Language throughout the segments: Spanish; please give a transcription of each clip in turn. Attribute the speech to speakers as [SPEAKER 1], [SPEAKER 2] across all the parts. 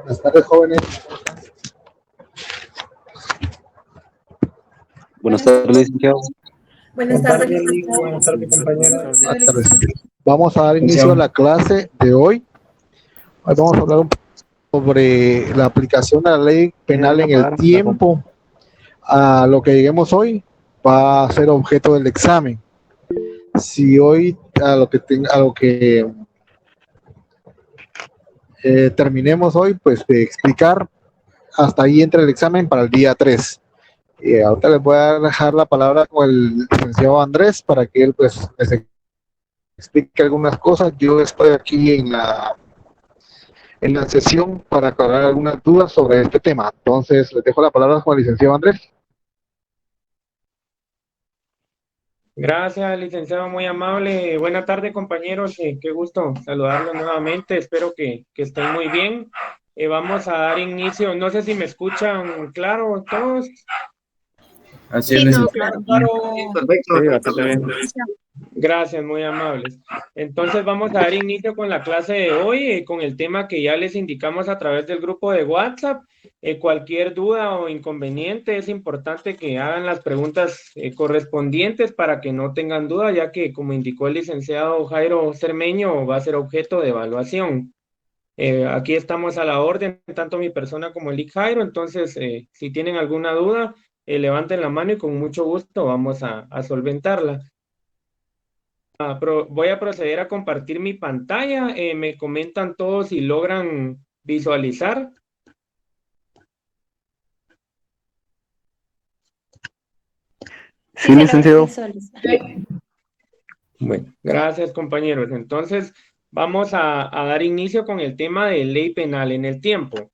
[SPEAKER 1] Buenas tardes, jóvenes.
[SPEAKER 2] Buenas tardes, licenciado.
[SPEAKER 3] Buenas tardes, licenciado.
[SPEAKER 4] Buenas tardes, compañeros.
[SPEAKER 1] Buenas tardes. Vamos a dar inicio a la clase de hoy. Hoy vamos a hablar un poco sobre la aplicación de la ley penal en el tiempo. A lo que lleguemos hoy va a ser objeto del examen. Si hoy a lo que terminemos hoy, pues de explicar, hasta ahí entra el examen para el día 3. Ahorita les voy a dejar la palabra con el licenciado Andrés para que él pues les explique algunas cosas. Yo estoy aquí en la sesión para aclarar algunas dudas sobre este tema. Entonces, les dejo la palabra con el licenciado Andrés.
[SPEAKER 4] Gracias, licenciado, muy amable. Buenas tardes, compañeros. Qué gusto saludarlos nuevamente. Espero que estén muy bien. Vamos a dar inicio. No sé si me escuchan claro todos.
[SPEAKER 2] Así es,
[SPEAKER 3] Claro.
[SPEAKER 2] perfecto. Sí, bastante bien.
[SPEAKER 4] Gracias, muy amables. Entonces vamos a dar inicio con la clase de hoy, con el tema que ya les indicamos a través del grupo de WhatsApp. Cualquier duda o inconveniente, es importante que hagan las preguntas correspondientes para que no tengan duda, ya que, como indicó el licenciado Jairo Cermeño, va a ser objeto de evaluación. Aquí estamos a la orden, tanto mi persona como el IC Jairo. Entonces, si tienen alguna duda, levanten la mano y con mucho gusto vamos a solventarla. Voy a proceder a compartir mi pantalla. Me comentan todos si logran visualizar.
[SPEAKER 2] Sí, licenciado.
[SPEAKER 4] Bueno, gracias, compañeros. Entonces, vamos a dar inicio con el tema de ley penal en el tiempo.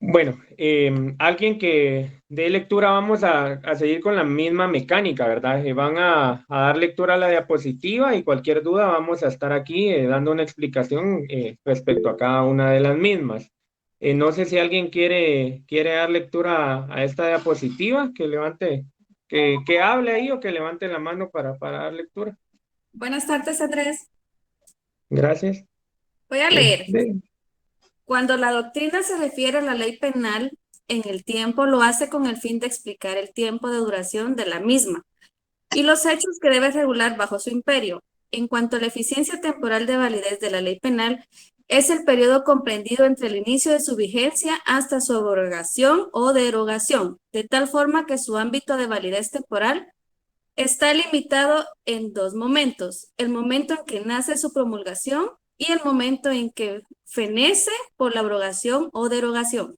[SPEAKER 4] Bueno, alguien que dé lectura, vamos a seguir con la misma mecánica, ¿verdad? Van a dar lectura a la diapositiva y cualquier duda vamos a estar aquí dando una explicación respecto a cada una de las mismas. No sé si alguien quiere dar lectura a esta diapositiva, que levante, que hable ahí o que levante la mano para dar lectura.
[SPEAKER 3] Buenas tardes, Andrés.
[SPEAKER 4] Gracias.
[SPEAKER 3] Voy a leer.
[SPEAKER 4] Bien.
[SPEAKER 3] Cuando la doctrina se refiere a la ley penal en el tiempo, lo hace con el fin de explicar el tiempo de duración de la misma y los hechos que debe regular bajo su imperio. En cuanto a la eficiencia temporal de validez de la ley penal, es el periodo comprendido entre el inicio de su vigencia hasta su abrogación o derogación, de tal forma que su ámbito de validez temporal está limitado en dos momentos: el momento en que nace su promulgación y el momento en que fenece por la abrogación o derogación.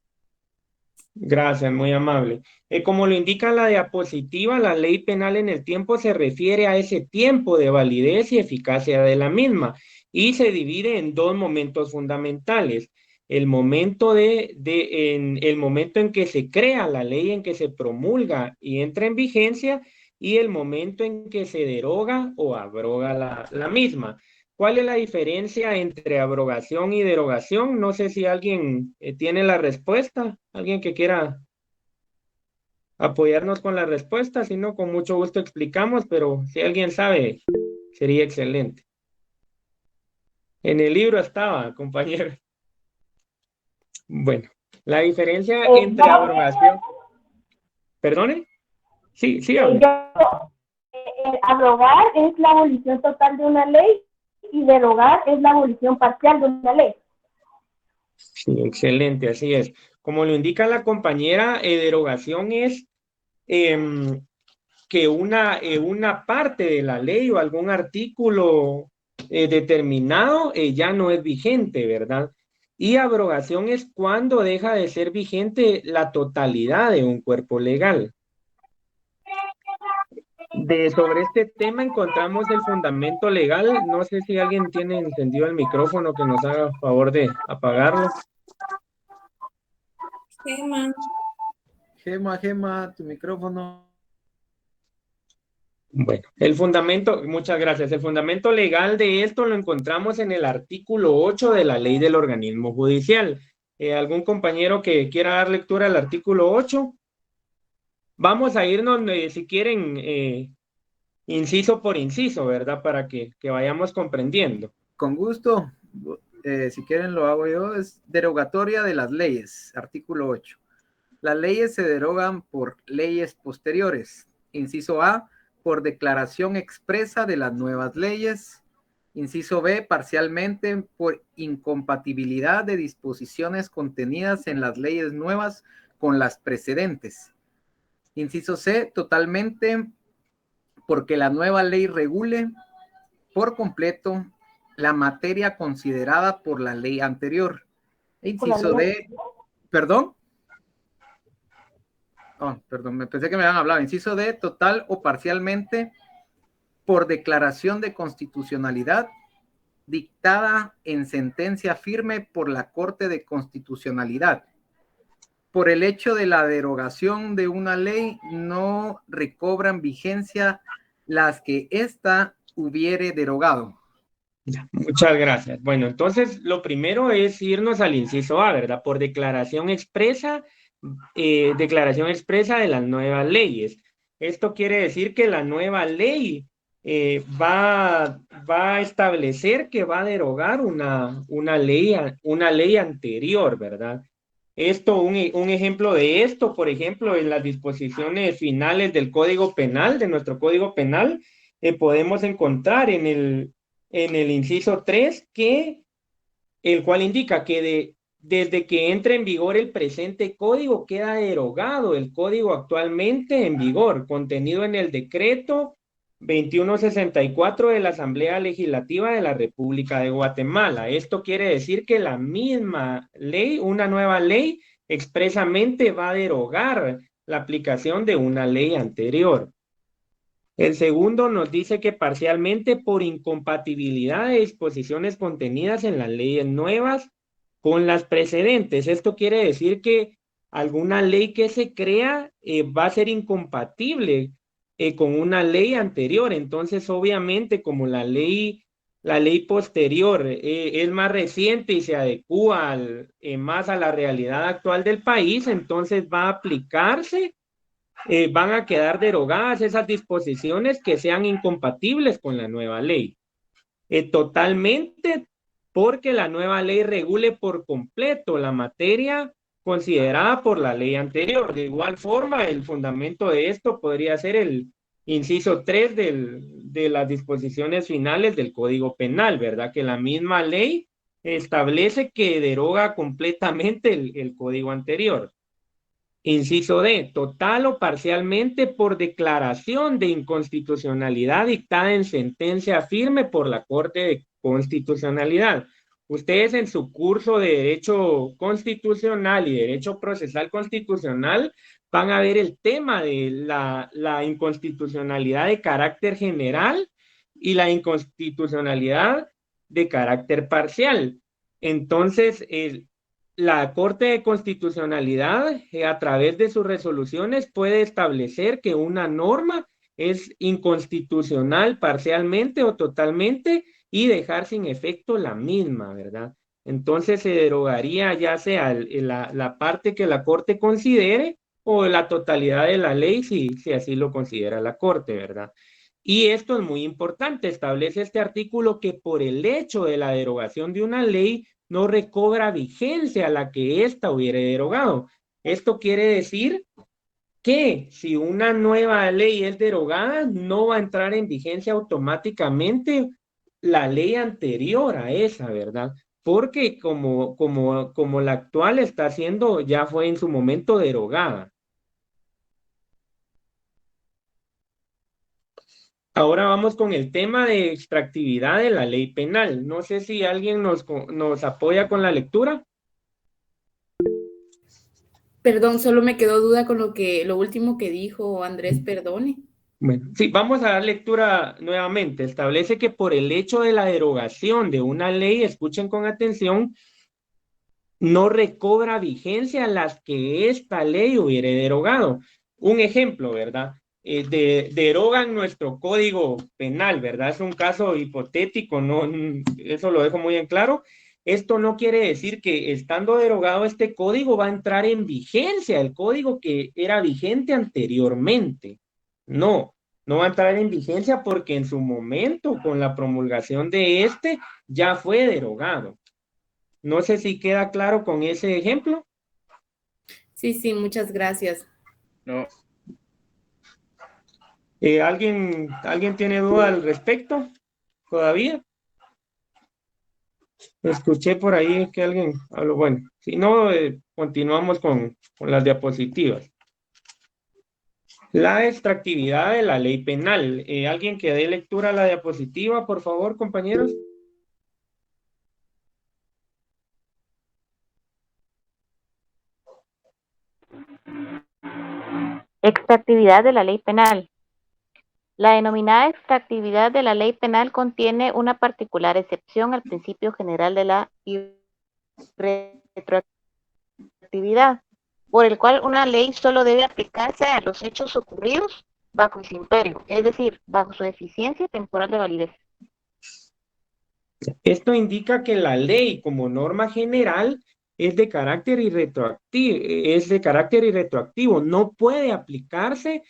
[SPEAKER 4] Gracias, muy amable. Como lo indica la diapositiva, la ley penal en el tiempo se refiere a ese tiempo de validez y eficacia de la misma y se divide en dos momentos fundamentales. El momento el momento en que se crea la ley, en que se promulga y entra en vigencia, y el momento en que se deroga o abroga la misma. ¿Cuál es la diferencia entre abrogación y derogación? No sé si alguien tiene la respuesta, alguien que quiera apoyarnos con la respuesta, si no, con mucho gusto explicamos, pero si alguien sabe, sería excelente. En el libro estaba, compañero. Bueno, la diferencia entre abrogación... ¿Perdone? Sí, hable.
[SPEAKER 5] Abrogar es la abolición total de una ley y derogar es la abolición parcial de una ley.
[SPEAKER 4] Sí, excelente, así es. Como lo indica la compañera, derogación es que una parte de la ley o algún artículo determinado ya no es vigente, ¿verdad? Y abrogación es cuando deja de ser vigente la totalidad de un cuerpo legal. Sobre este tema encontramos el fundamento legal. No sé si alguien tiene encendido el micrófono, que nos haga favor de apagarlo.
[SPEAKER 2] Gema, tu micrófono.
[SPEAKER 4] Bueno, muchas gracias. El fundamento legal de esto lo encontramos en el artículo 8 de la Ley del Organismo Judicial. ¿Algún compañero que quiera dar lectura al artículo 8? Vamos a irnos, si quieren, inciso por inciso, ¿verdad? Para que vayamos comprendiendo.
[SPEAKER 2] Con gusto. si quieren lo hago yo, es derogatoria de las leyes, artículo 8. Las leyes se derogan por leyes posteriores. Inciso A, por declaración expresa de las nuevas leyes. Inciso B, parcialmente por incompatibilidad de disposiciones contenidas en las leyes nuevas con las precedentes. Inciso C, totalmente porque la nueva ley regule por completo la materia considerada por la ley anterior. Inciso D, perdón. Oh, perdón, me pensé que me habían hablado. Inciso D, total o parcialmente por declaración de constitucionalidad dictada en sentencia firme por la Corte de Constitucionalidad. Por el hecho de la derogación de una ley, no recobran vigencia las que ésta hubiere derogado.
[SPEAKER 4] Muchas gracias. Bueno, entonces lo primero es irnos al inciso A, ¿verdad? Por declaración expresa de las nuevas leyes. Esto quiere decir que la nueva ley va a establecer que va a derogar una ley anterior, ¿verdad? Un ejemplo de esto, por ejemplo, en las disposiciones finales del Código Penal, de nuestro Código Penal, podemos encontrar en el inciso 3 el cual indica que desde que entre en vigor el presente código queda derogado el código actualmente en vigor, contenido en el decreto 2164 de la Asamblea Legislativa de la República de Guatemala. Esto quiere decir que la misma ley, una nueva ley, expresamente va a derogar la aplicación de una ley anterior. El segundo nos dice que parcialmente por incompatibilidad de disposiciones contenidas en las leyes nuevas con las precedentes. Esto quiere decir que alguna ley que se crea va a ser incompatible con una ley anterior. Entonces, obviamente, como la ley posterior es más reciente y se adecúa más a la realidad actual del país, entonces va a aplicarse. Van a quedar derogadas esas disposiciones que sean incompatibles con la nueva ley. Totalmente porque la nueva ley regule por completo la materia considerada por la ley anterior. De igual forma, el fundamento de esto podría ser el inciso 3 de las disposiciones finales del Código Penal, ¿verdad? Que la misma ley establece que deroga completamente el código anterior. Inciso D, total o parcialmente por declaración de inconstitucionalidad dictada en sentencia firme por la Corte de Constitucionalidad. Ustedes en su curso de Derecho Constitucional y Derecho Procesal Constitucional van a ver el tema de la inconstitucionalidad de carácter general y la inconstitucionalidad de carácter parcial. Entonces, la Corte de Constitucionalidad, a través de sus resoluciones, puede establecer que una norma es inconstitucional parcialmente o totalmente y dejar sin efecto la misma, ¿verdad? Entonces se derogaría ya sea la parte que la Corte considere o la totalidad de la ley si así lo considera la Corte, ¿verdad? Y esto es muy importante, establece este artículo que por el hecho de la derogación de una ley no recobra vigencia la que ésta hubiere derogado. Esto quiere decir que si una nueva ley es derogada, no va a entrar en vigencia automáticamente la ley anterior a esa, ¿verdad? Porque como la actual está siendo, ya fue en su momento derogada. Ahora vamos con el tema de extractividad de la ley penal. No sé si alguien nos apoya con la lectura.
[SPEAKER 6] Perdón, solo me quedó duda con lo último que dijo Andrés, perdone.
[SPEAKER 4] Bueno, sí, vamos a dar lectura nuevamente. Establece que por el hecho de la derogación de una ley, escuchen con atención, no recobra vigencia las que esta ley hubiere derogado. Un ejemplo, ¿verdad? Derogan nuestro código penal, ¿verdad? Es un caso hipotético, no, eso lo dejo muy en claro. Esto no quiere decir que estando derogado este código va a entrar en vigencia el código que era vigente anteriormente. No va a entrar en vigencia porque en su momento, con la promulgación de este, ya fue derogado. No sé si queda claro con ese ejemplo.
[SPEAKER 6] Sí, sí, muchas gracias.
[SPEAKER 2] No.
[SPEAKER 4] ¿Alguien tiene duda al respecto todavía? Escuché por ahí que alguien habló. Bueno, si no, continuamos con las diapositivas. La extractividad de la ley penal. ¿Alguien que dé lectura a la diapositiva, por favor, compañeros?
[SPEAKER 7] Extractividad de la ley penal. La denominada extractividad de la ley penal contiene una particular excepción al principio general de la retroactividad, por el cual una ley solo debe aplicarse a los hechos ocurridos bajo su imperio, es decir, bajo su eficiencia temporal de validez.
[SPEAKER 4] Esto indica que la ley como norma general es de carácter irretroactivo, no puede aplicarse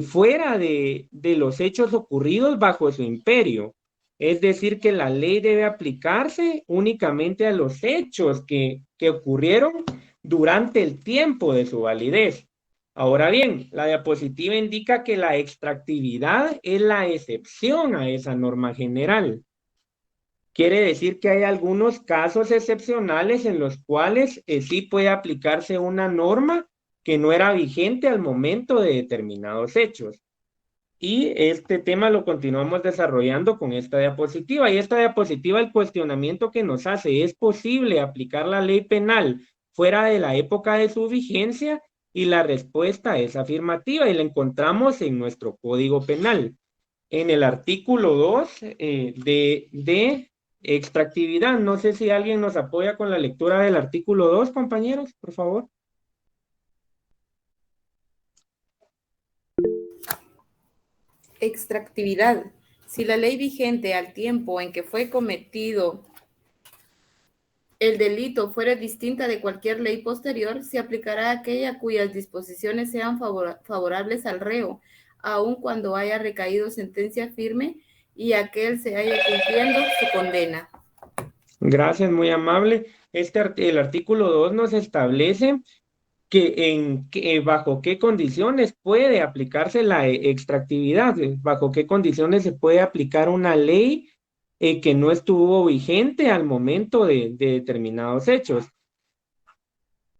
[SPEAKER 4] fuera de los hechos ocurridos bajo su imperio. Es decir, que la ley debe aplicarse únicamente a los hechos que ocurrieron durante el tiempo de su validez. Ahora bien, la diapositiva indica que la extractividad es la excepción a esa norma general. Quiere decir que hay algunos casos excepcionales en los cuales sí puede aplicarse una norma que no era vigente al momento de determinados hechos. Y este tema lo continuamos desarrollando con esta diapositiva. Y esta diapositiva, el cuestionamiento que nos hace, ¿es posible aplicar la ley penal fuera de la época de su vigencia? Y la respuesta es afirmativa y la encontramos en nuestro Código Penal. En el artículo 2 de extractividad. No sé si alguien nos apoya con la lectura del artículo 2, compañeros, por favor.
[SPEAKER 6] Extractividad. Si la ley vigente al tiempo en que fue cometido el delito fuera distinta de cualquier ley posterior, se aplicará a aquella cuyas disposiciones sean favorables al reo, aun cuando haya recaído sentencia firme y aquel se haya cumpliendo su condena.
[SPEAKER 4] Gracias, muy amable. El artículo 2 nos establece que bajo qué condiciones puede aplicarse la extractividad, bajo qué condiciones se puede aplicar una ley que no estuvo vigente al momento de determinados hechos.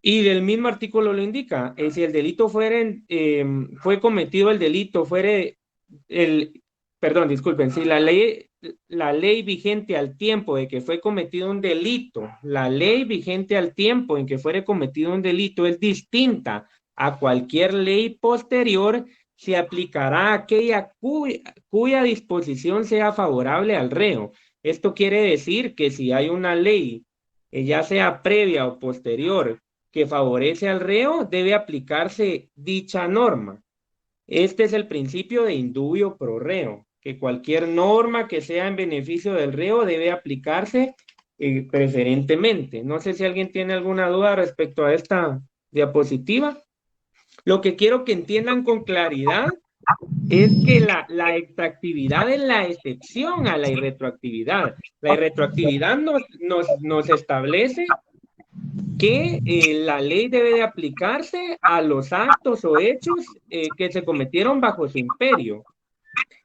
[SPEAKER 4] Y del mismo artículo lo indica, si el delito fue cometido el delito, disculpen, si la ley vigente al tiempo de que fue cometido un delito, la ley vigente al tiempo en que fuere cometido un delito es distinta a cualquier ley posterior, se aplicará a aquella cuya disposición sea favorable al reo. Esto quiere decir que si hay una ley, ya sea previa o posterior, que favorece al reo, debe aplicarse dicha norma. Este es el principio de indubio pro reo, que cualquier norma que sea en beneficio del reo debe aplicarse preferentemente. No sé si alguien tiene alguna duda respecto a esta diapositiva. Lo que quiero que entiendan con claridad es que la extractividad es la excepción a la irretroactividad. La irretroactividad nos establece que la ley debe de aplicarse a los actos o hechos que se cometieron bajo su imperio.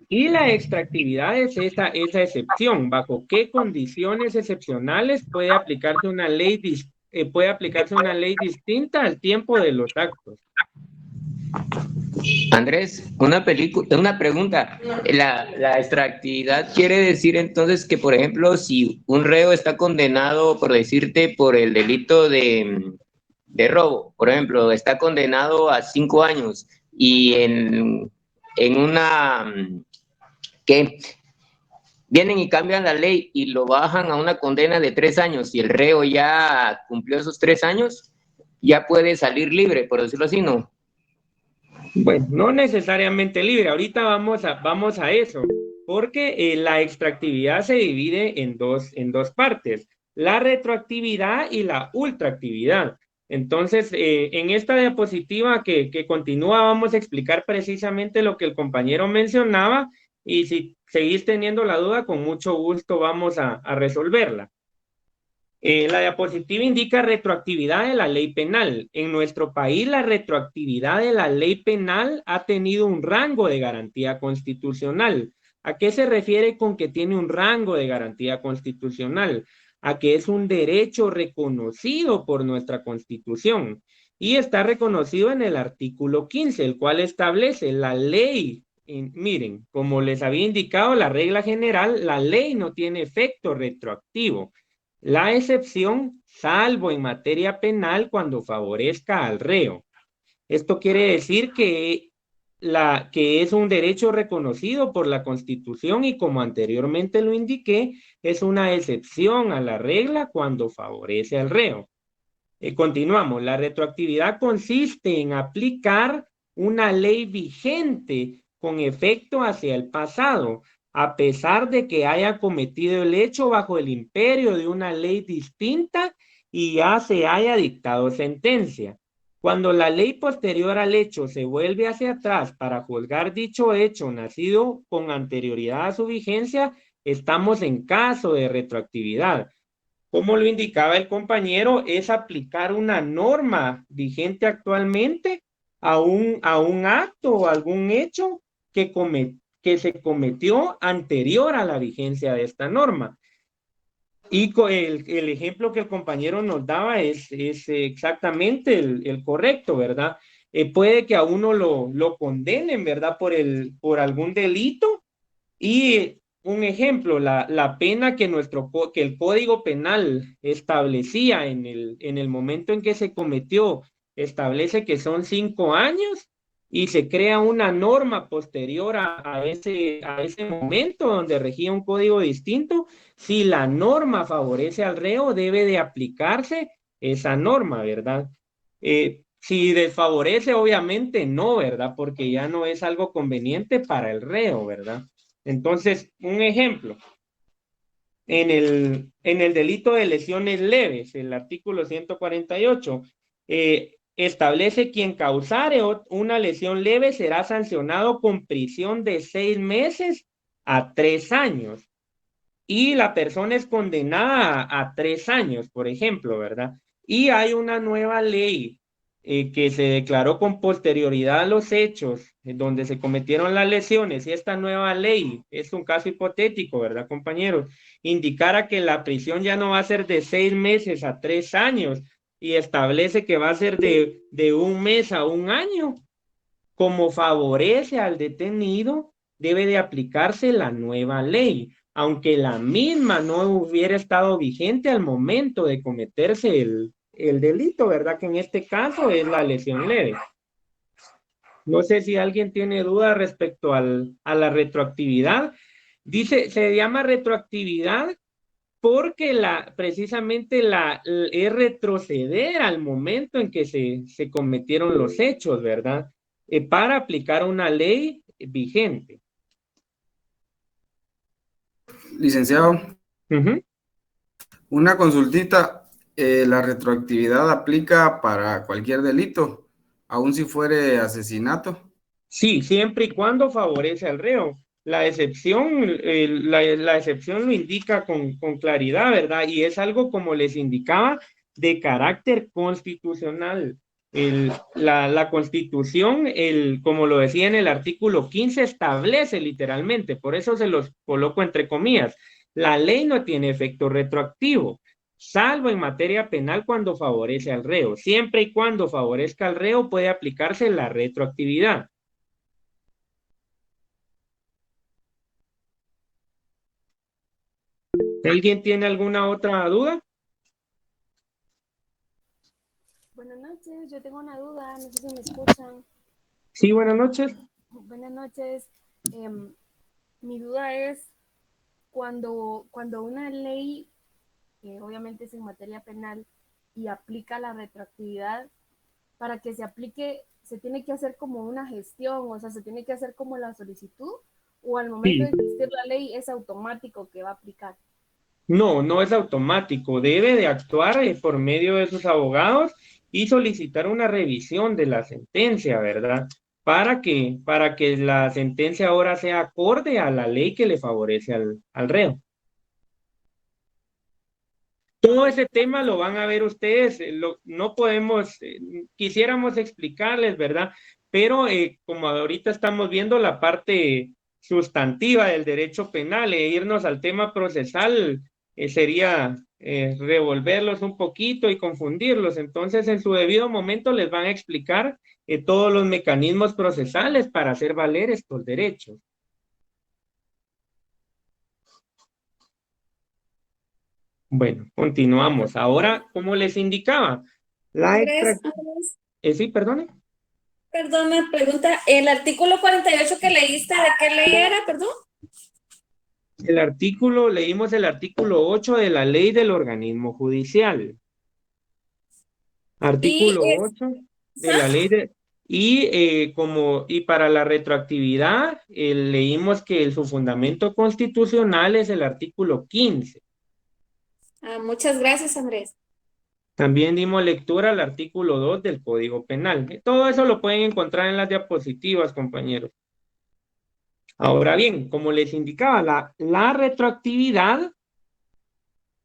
[SPEAKER 4] Y la extractividad es esa excepción. ¿Bajo qué condiciones excepcionales puede aplicarse una ley distinta al tiempo de los actos?
[SPEAKER 8] Andrés, una pregunta. La extractividad quiere decir entonces que, por ejemplo, si un reo está condenado, por decirte, por el delito de robo, por ejemplo, está condenado a 5 años y en una, ¿qué? Vienen y cambian la ley y lo bajan a una condena de 3 años y el reo ya cumplió esos 3 años, ya puede salir libre, por decirlo así, ¿no?
[SPEAKER 4] Bueno, no necesariamente libre. Ahorita vamos a eso, porque la extractividad se divide en dos partes, la retroactividad y la ultraactividad. Entonces, en esta diapositiva que continúa, vamos a explicar precisamente lo que el compañero mencionaba y si seguís teniendo la duda, con mucho gusto vamos a resolverla. La diapositiva indica retroactividad de la ley penal. En nuestro país, la retroactividad de la ley penal ha tenido un rango de garantía constitucional. ¿A qué se refiere con que tiene un rango de garantía constitucional? A que es un derecho reconocido por nuestra Constitución y está reconocido en el artículo 15, el cual establece la ley. Miren, como les había indicado la regla general, la ley no tiene efecto retroactivo. La excepción, salvo en materia penal, cuando favorezca al reo. Esto quiere decir que es un derecho reconocido por la Constitución y, como anteriormente lo indiqué, es una excepción a la regla cuando favorece al reo. Continuamos. La retroactividad consiste en aplicar una ley vigente con efecto hacia el pasado, a pesar de que haya cometido el hecho bajo el imperio de una ley distinta y ya se haya dictado sentencia. Cuando la ley posterior al hecho se vuelve hacia atrás para juzgar dicho hecho nacido con anterioridad a su vigencia, estamos en caso de retroactividad. Como lo indicaba el compañero, es aplicar una norma vigente actualmente a un acto o algún hecho que se cometió anterior a la vigencia de esta norma. Y el ejemplo que el compañero nos daba es exactamente el correcto, ¿verdad? Puede que a uno lo condenen, ¿verdad? Por algún delito y un ejemplo, la pena que el Código Penal establecía en el momento en que se cometió, establece que son 5 años y se crea una norma posterior a ese momento donde regía un código distinto. Si la norma favorece al reo, debe de aplicarse esa norma, ¿verdad? Si desfavorece, obviamente no, ¿verdad? Porque ya no es algo conveniente para el reo, ¿verdad? Entonces, un ejemplo, en el delito de lesiones leves, el artículo 148, establece quien causare una lesión leve será sancionado con prisión de 6 meses a 3 años. Y la persona es condenada a 3 años, por ejemplo, ¿verdad? Y hay una nueva ley que se declaró con posterioridad a los hechos en donde se cometieron las lesiones, y esta nueva ley, es un caso hipotético, ¿verdad, compañeros? Indicara que la prisión ya no va a ser de 6 meses a 3 años y establece que va a ser de 1 mes a 1 año. Como favorece al detenido, debe de aplicarse la nueva ley, aunque la misma no hubiera estado vigente al momento de cometerse el delito, ¿verdad? Que en este caso es la lesión leve. No sé si alguien tiene duda respecto a la retroactividad. Dice, se llama retroactividad porque precisamente es retroceder al momento en que se cometieron los hechos, ¿verdad? Para aplicar una ley vigente.
[SPEAKER 2] Licenciado,
[SPEAKER 4] Ujú.
[SPEAKER 2] una consultita. ¿La retroactividad aplica para cualquier delito, aun si fuere asesinato?
[SPEAKER 4] Sí, siempre y cuando favorece al reo. La excepción, la excepción lo indica con claridad, ¿verdad? Y es algo, como les indicaba, de carácter constitucional. La Constitución, como lo decía en el artículo 15, establece literalmente, por eso se los coloco entre comillas, la ley no tiene efecto retroactivo, salvo en materia penal cuando favorece al reo. Siempre y cuando favorezca al reo puede aplicarse la retroactividad. ¿Alguien tiene alguna otra duda?
[SPEAKER 9] Buenas noches, yo tengo una duda, no sé si me escuchan.
[SPEAKER 4] Sí, buenas noches.
[SPEAKER 9] Buenas noches. Mi duda es cuando una ley, obviamente es en materia penal, y aplica la retroactividad, para que se aplique, se tiene que hacer como una gestión, o sea, se tiene que hacer como la solicitud, o al momento de existir la ley es automático que va a aplicar.
[SPEAKER 4] No, no es automático. Debe de actuar por medio de sus abogados y solicitar una revisión de la sentencia, ¿verdad? Para que la sentencia ahora sea acorde a la ley que le favorece al reo. Todo ese tema lo van a ver ustedes, no podemos, quisiéramos explicarles, ¿verdad? Pero como ahorita estamos viendo la parte sustantiva del derecho penal e irnos al tema procesal, sería revolverlos un poquito y confundirlos. Entonces, en su debido momento les van a explicar todos los mecanismos procesales para hacer valer estos derechos. Bueno, continuamos. Ahora, como les indicaba,
[SPEAKER 3] Andrés,
[SPEAKER 4] sí, perdone.
[SPEAKER 3] perdón, me pregunta, ¿el artículo 48 que leíste, de qué ley era, perdón?
[SPEAKER 4] Leímos el artículo 8 de la ley del organismo judicial. Artículo 8 de la ley de... Y para la retroactividad, leímos que su fundamento constitucional es el artículo 15.
[SPEAKER 3] Muchas gracias, Andrés.
[SPEAKER 4] También dimos lectura al artículo 2 del Código Penal. Todo eso lo pueden encontrar en las diapositivas, compañeros. Ahora bien, como les indicaba, la retroactividad,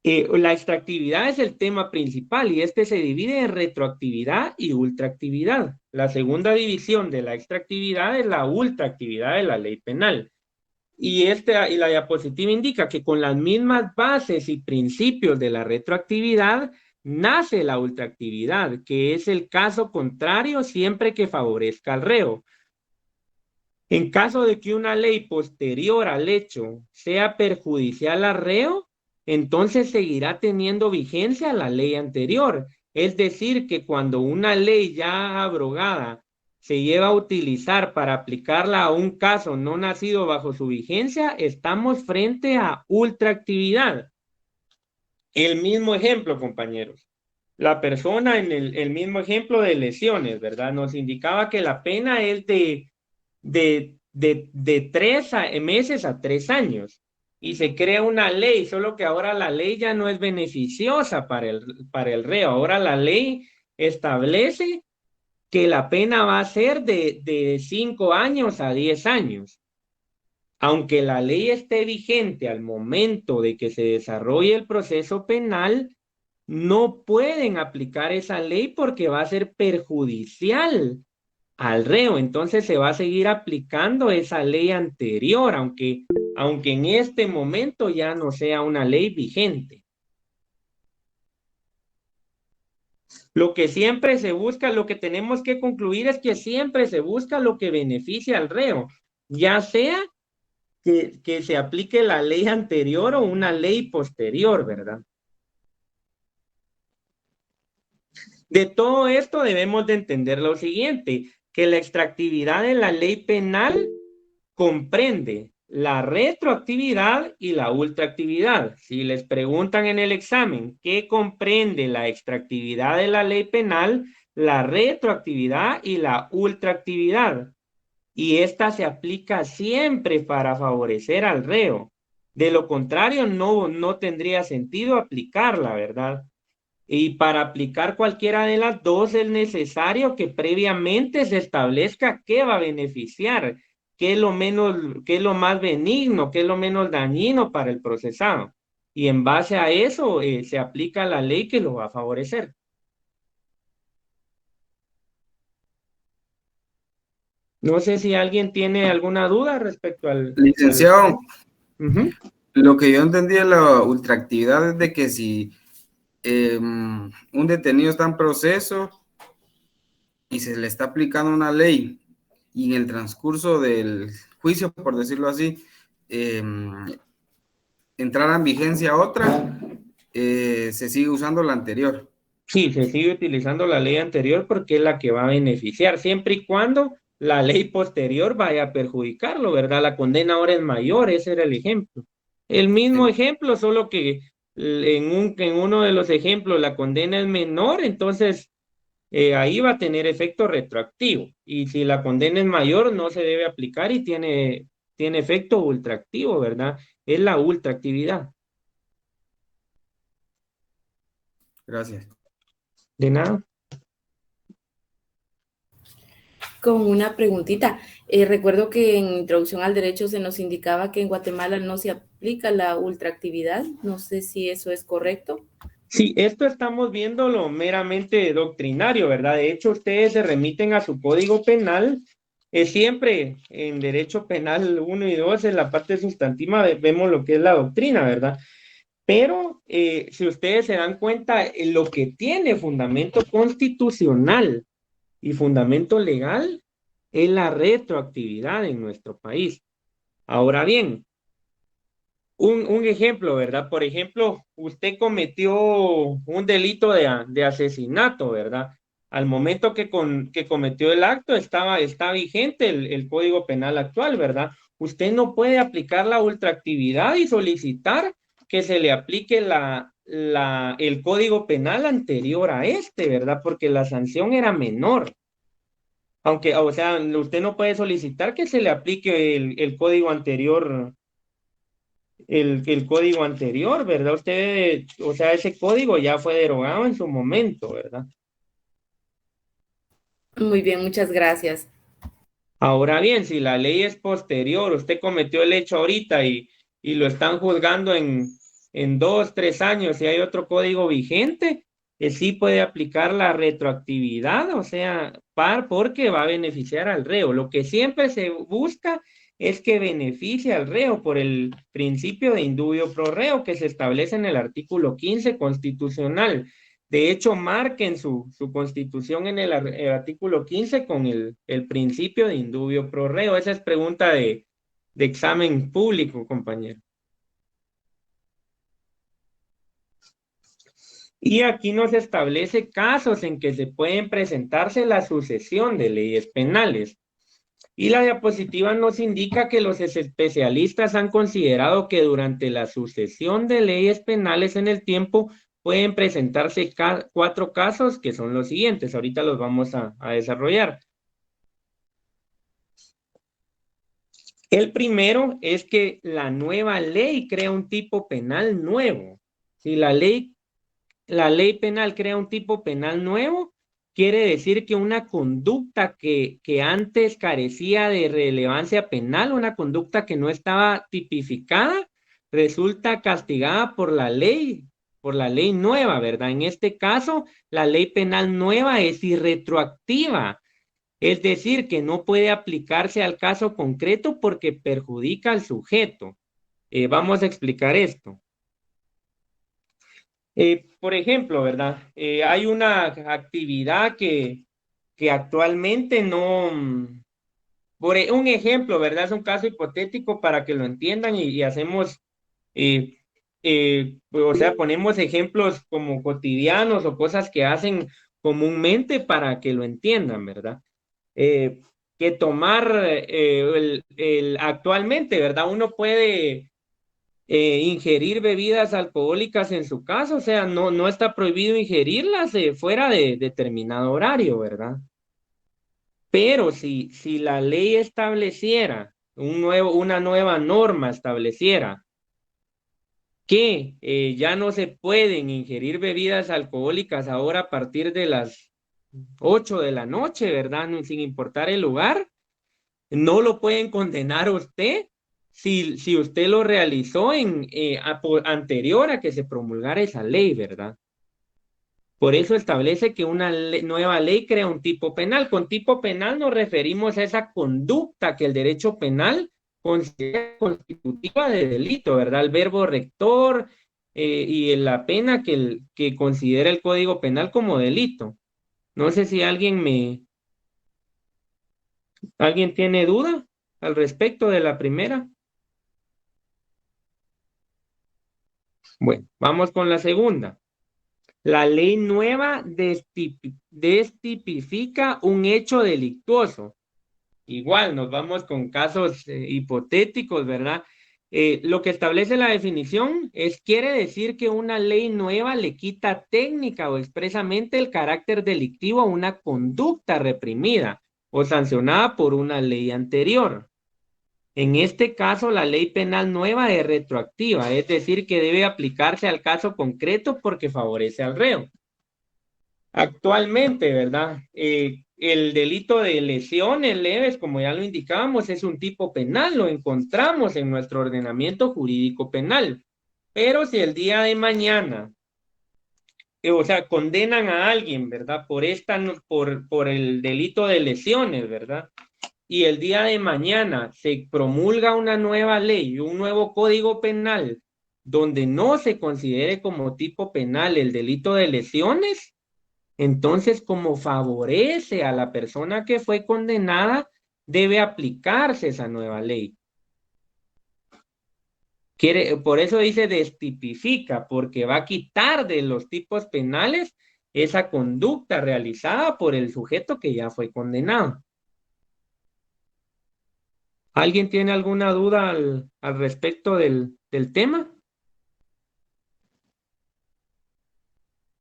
[SPEAKER 4] la extractividad es el tema principal y este se divide en retroactividad y ultraactividad. La segunda división de la extractividad es la ultraactividad de la ley penal. Y la diapositiva indica que con las mismas bases y principios de la retroactividad nace la ultraactividad, que es el caso contrario siempre que favorezca al reo. En caso de que una ley posterior al hecho sea perjudicial al reo, entonces seguirá teniendo vigencia la ley anterior. Es decir, que cuando una ley ya abrogada se lleva a utilizar para aplicarla a un caso no nacido bajo su vigencia, estamos frente a ultraactividad. El mismo ejemplo, compañeros. La persona en el mismo ejemplo de lesiones, ¿verdad? Nos indicaba que la pena es de 3 meses a 3 años. Y se crea una ley, solo que ahora la ley ya no es beneficiosa para el reo. Ahora la ley establece que la pena va a ser de 5 años a 10 años. Aunque la ley esté vigente al momento de que se desarrolle el proceso penal, no pueden aplicar esa ley porque va a ser perjudicial al reo. Entonces se va a seguir aplicando esa ley anterior, aunque en este momento ya no sea una ley vigente. Lo que siempre se busca, lo que tenemos que concluir es que siempre se busca lo que beneficia al reo, ya sea que se aplique la ley anterior o una ley posterior, ¿verdad? De todo esto debemos de entender lo siguiente, que la extractividad de la ley penal comprende la retroactividad y la ultraactividad. Si les preguntan en el examen qué comprende la extractividad de la ley penal, la retroactividad y la ultraactividad. Y esta se aplica siempre para favorecer al reo. De lo contrario, no tendría sentido aplicarla, ¿verdad? Y para aplicar cualquiera de las dos es necesario que previamente se establezca qué va a beneficiar, qué es lo más benigno, qué es lo menos dañino para el procesado. Y en base a eso se aplica la ley que lo va a favorecer. No sé si alguien tiene alguna duda respecto al...
[SPEAKER 10] Licenciado, lo que yo entendí de la ultraactividad es de que si un detenido está en proceso y se le está aplicando una ley y en el transcurso del juicio, por decirlo así, entrara en vigencia otra, se sigue usando la anterior.
[SPEAKER 4] Sí, se sigue utilizando la ley anterior porque es la que va a beneficiar, siempre y cuando la ley posterior vaya a perjudicarlo, ¿verdad? La condena ahora es mayor, ese era el ejemplo. El mismo ejemplo, solo que en uno de los ejemplos la condena es menor, entonces ahí va a tener efecto retroactivo. Y si la condena es mayor, no se debe aplicar y tiene efecto ultraactivo, ¿verdad? Es la ultraactividad.
[SPEAKER 10] Gracias.
[SPEAKER 4] De nada.
[SPEAKER 6] Con una preguntita. Recuerdo que en Introducción al Derecho se nos indicaba que en Guatemala no se aplica la ultraactividad. No sé si eso es correcto.
[SPEAKER 4] Sí, esto estamos viéndolo meramente doctrinario, ¿verdad? De hecho, ustedes se remiten a su código penal. Siempre en derecho penal 1 y 2, en la parte sustantiva, vemos lo que es la doctrina, ¿verdad? Pero si ustedes se dan cuenta, lo que tiene fundamento constitucional y fundamento legal es la retroactividad en nuestro país. Ahora bien, un ejemplo, ¿verdad? Por ejemplo, usted cometió un delito de asesinato, ¿verdad? Al momento que cometió el acto está vigente el Código Penal actual, ¿verdad? Usted no puede aplicar la ultraactividad y solicitar que se le aplique el Código Penal anterior a este, ¿verdad? Porque la sanción era menor. Aunque, o sea, usted no puede solicitar que se le aplique el código anterior, el código anterior, ¿verdad? Usted, o sea, ese código ya fue derogado en su momento, ¿verdad?
[SPEAKER 6] Muy bien, muchas gracias.
[SPEAKER 4] Ahora bien, si la ley es posterior, usted cometió el hecho ahorita y lo están juzgando en 2, 3 años y hay otro código vigente, sí puede aplicar la retroactividad, o sea, porque va a beneficiar al reo. Lo que siempre se busca es que beneficie al reo por el principio de indubio pro reo que se establece en el artículo 15 constitucional. De hecho, marquen su constitución en el artículo 15 con el principio de indubio pro reo. Esa es pregunta de examen público, compañero. Y aquí nos establece casos en que se pueden presentarse la sucesión de leyes penales. Y la diapositiva nos indica que los especialistas han considerado que durante la sucesión de leyes penales en el tiempo pueden presentarse 4 casos que son los siguientes. Ahorita los vamos a desarrollar. El primero es que la nueva ley crea un tipo penal nuevo. Si la ley penal crea un tipo penal nuevo, quiere decir que una conducta que antes carecía de relevancia penal, una conducta que no estaba tipificada, resulta castigada por la ley nueva, ¿verdad? En este caso, la ley penal nueva es irretroactiva, es decir, que no puede aplicarse al caso concreto porque perjudica al sujeto. Vamos a explicar esto. Por ejemplo, ¿verdad? Hay una actividad que actualmente no... un ejemplo, ¿verdad? Es un caso hipotético para que lo entiendan y hacemos, o sea, ponemos ejemplos como cotidianos o cosas que hacen comúnmente para que lo entiendan, ¿verdad? Que tomar actualmente, ¿verdad? Uno puede ingerir bebidas alcohólicas en su casa, o sea, no está prohibido ingerirlas fuera de determinado horario, ¿verdad? Pero si la ley estableciera una nueva norma estableciera que ya no se pueden ingerir bebidas alcohólicas ahora a partir de las 8 de la noche, ¿verdad? Sin importar el lugar, no lo pueden condenar a usted si usted lo realizó anterior a que se promulgara esa ley, ¿verdad? Por eso establece que una nueva ley crea un tipo penal. Con tipo penal nos referimos a esa conducta que el derecho penal considera constitutiva de delito, ¿verdad? El verbo rector y la pena que considera el Código Penal como delito. No sé si ¿alguien tiene duda al respecto de la primera? Bueno, vamos con la segunda. La ley nueva destipifica un hecho delictuoso. Igual, nos vamos con casos hipotéticos, ¿verdad? Lo que establece la definición quiere decir que una ley nueva le quita técnica o expresamente el carácter delictivo a una conducta reprimida o sancionada por una ley anterior. En este caso, la ley penal nueva es retroactiva, es decir, que debe aplicarse al caso concreto porque favorece al reo. Actualmente, ¿verdad? El delito de lesiones leves, como ya lo indicábamos, es un tipo penal, lo encontramos en nuestro ordenamiento jurídico penal. Pero si el día de mañana o sea, condenan a alguien, ¿verdad? Por el delito de lesiones, ¿verdad? Y el día de mañana se promulga una nueva ley, un nuevo código penal, donde no se considere como tipo penal el delito de lesiones, entonces como favorece a la persona que fue condenada, debe aplicarse esa nueva ley. Por eso dice destipifica, porque va a quitar de los tipos penales esa conducta realizada por el sujeto que ya fue condenado. ¿Alguien tiene alguna duda al respecto del tema?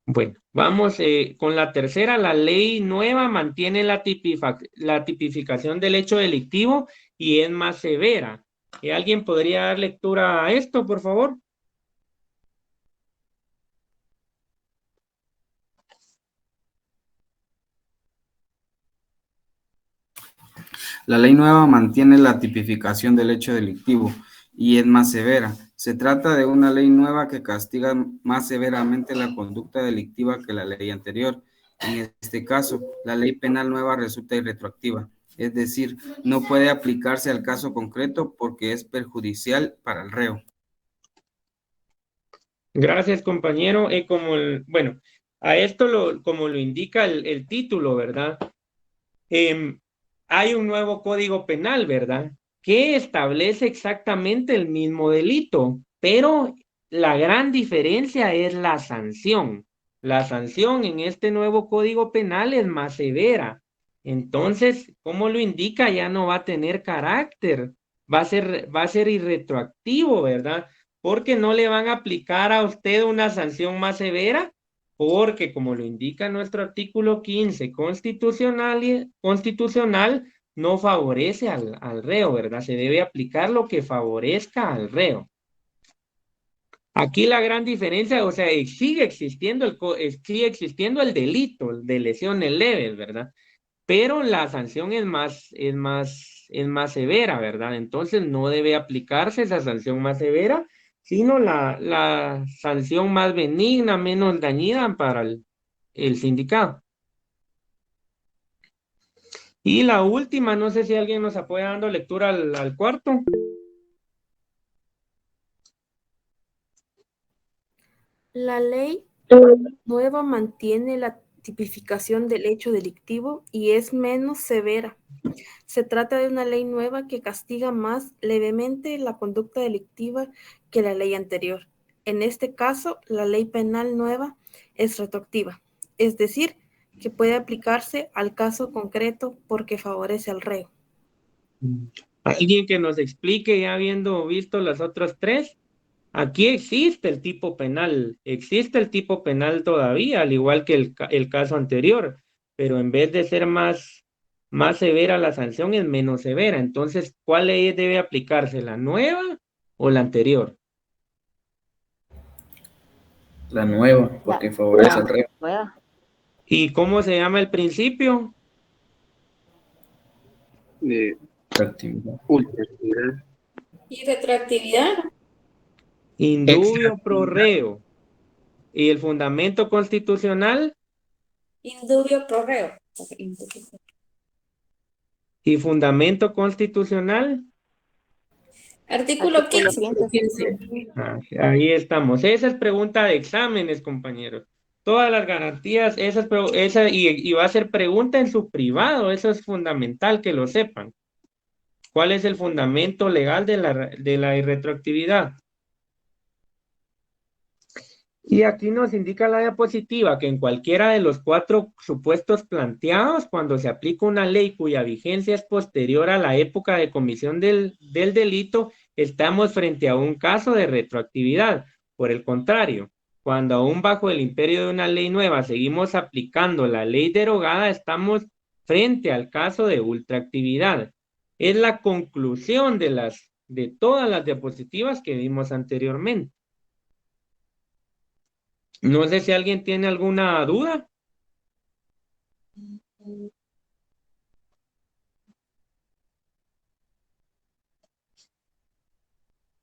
[SPEAKER 4] Bueno, vamos con la tercera. La ley nueva mantiene la tipificación del hecho delictivo y es más severa. ¿Alguien podría dar lectura a esto, por favor?
[SPEAKER 10] La ley nueva mantiene la tipificación del hecho delictivo y es más severa. Se trata de una ley nueva que castiga más severamente la conducta delictiva que la ley anterior. En este caso, la ley penal nueva resulta irretroactiva, es decir, no puede aplicarse al caso concreto porque es perjudicial para el reo.
[SPEAKER 4] Gracias, compañero. Bueno, a esto como lo indica el título, ¿verdad? Hay un nuevo código penal, ¿verdad? Que establece exactamente el mismo delito, pero la gran diferencia es la sanción. La sanción en este nuevo código penal es más severa. Entonces, como lo indica, ya no va a tener carácter, va a ser irretroactivo, ¿verdad? Porque no le van a aplicar a usted una sanción más severa, porque como lo indica nuestro artículo 15 constitucional no favorece al reo, ¿verdad? Se debe aplicar lo que favorezca al reo. Aquí la gran diferencia, o sea, sigue existiendo el delito de lesiones leves, ¿verdad? Pero la sanción es más severa, ¿verdad? Entonces no debe aplicarse esa sanción más severa, sino la sanción más benigna, menos dañina para el sindicato. Y la última, no sé si alguien nos apoya dando lectura al cuarto.
[SPEAKER 9] La ley nueva mantiene la tipificación del hecho delictivo y es menos severa. Se trata de una ley nueva que castiga más levemente la conducta delictiva que la ley anterior. En este caso, la ley penal nueva es retroactiva, es decir, que puede aplicarse al caso concreto porque favorece al reo.
[SPEAKER 4] Alguien que nos explique, ya habiendo visto las otras tres. Aquí existe el tipo penal todavía, al igual que el caso anterior, pero en vez de ser más severa la sanción es menos severa. Entonces, ¿cuál ley debe aplicarse, la nueva o la anterior?
[SPEAKER 10] La nueva, porque favorece al reo.
[SPEAKER 7] Nueva.
[SPEAKER 4] ¿Y cómo se llama el principio?
[SPEAKER 10] Retroactividad.
[SPEAKER 3] ¿Y retroactividad?
[SPEAKER 4] Indubio pro reo. ¿Y el fundamento constitucional?
[SPEAKER 3] Indubio pro reo.
[SPEAKER 4] ¿Y fundamento constitucional?
[SPEAKER 3] Artículo 15.
[SPEAKER 7] 15.
[SPEAKER 4] Ahí estamos. Esa es pregunta de exámenes, compañeros. Todas las garantías, y va a ser pregunta en su privado, eso es fundamental que lo sepan. ¿Cuál es el fundamento legal de la irretroactividad? Y aquí nos indica la diapositiva que en cualquiera de los 4 supuestos planteados, cuando se aplica una ley cuya vigencia es posterior a la época de comisión del delito, estamos frente a un caso de retroactividad. Por el contrario, cuando aún bajo el imperio de una ley nueva seguimos aplicando la ley derogada, estamos frente al caso de ultraactividad. Es la conclusión de todas las diapositivas que vimos anteriormente. No sé si alguien tiene alguna duda.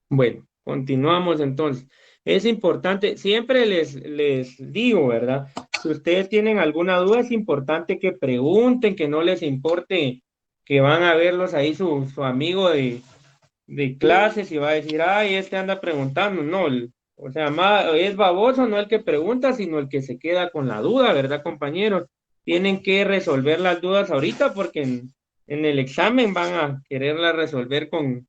[SPEAKER 4] Bueno, continuamos entonces. Es importante, siempre les digo, ¿verdad? Si ustedes tienen alguna duda, es importante que pregunten, que no les importe que van a verlos ahí su amigo de clases y va a decir, ay, este anda preguntando. No, o sea, es baboso no el que pregunta, sino el que se queda con la duda, ¿verdad, compañeros? Tienen que resolver las dudas ahorita porque en el examen van a quererla resolver con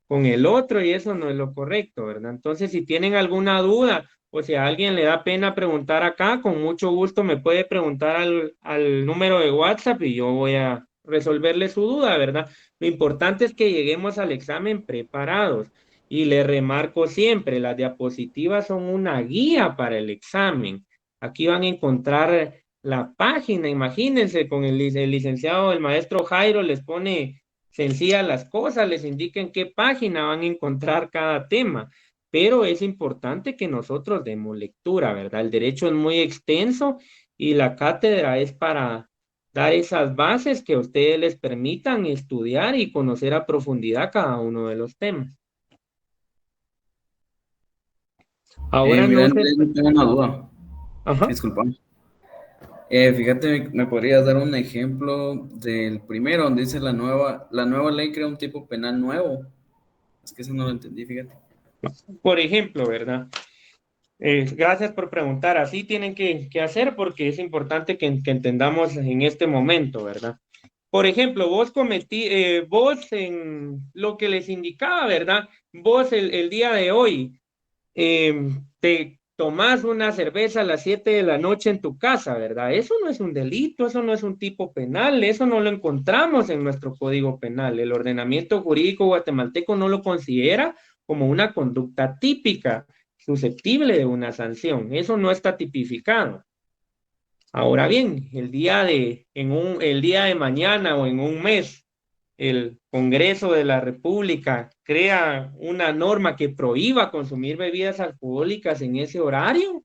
[SPEAKER 4] el otro y eso no es lo correcto, ¿verdad? Entonces, si tienen alguna duda o si a alguien le da pena preguntar acá, con mucho gusto me puede preguntar al número de WhatsApp y yo voy a resolverle su duda, ¿verdad? Lo importante es que lleguemos al examen preparados y le remarco siempre, las diapositivas son una guía para el examen. Aquí van a encontrar la página, imagínense, con el licenciado, el maestro Jairo les pone sencillas las cosas, les indica en qué página van a encontrar cada tema, pero es importante que nosotros demos lectura, ¿verdad? El derecho es muy extenso y la cátedra es para dar esas bases que a ustedes les permitan estudiar y conocer a profundidad cada uno de los temas. Ahora
[SPEAKER 10] Mira,
[SPEAKER 4] no sé.
[SPEAKER 10] Andrés, yo tengo una duda.
[SPEAKER 4] Ajá.
[SPEAKER 10] Disculpa. Fíjate, ¿me podrías dar un ejemplo del primero donde dice la nueva ley crea un tipo penal nuevo? Es que eso no lo entendí, fíjate.
[SPEAKER 4] Por ejemplo, ¿verdad? Gracias por preguntar. Así tienen que hacer porque es importante que entendamos en este momento, ¿verdad? Por ejemplo, vos en lo que les indicaba, ¿verdad? Vos el día de hoy te tomás una cerveza a las 7 de la noche en tu casa, ¿verdad? Eso no es un delito, eso no es un tipo penal, eso no lo encontramos en nuestro Código Penal. El ordenamiento jurídico guatemalteco no lo considera como una conducta típica, susceptible de una sanción. Eso no está tipificado. Ahora bien, el día de mañana o en un mes, el Congreso de la República crea una norma que prohíba consumir bebidas alcohólicas en ese horario,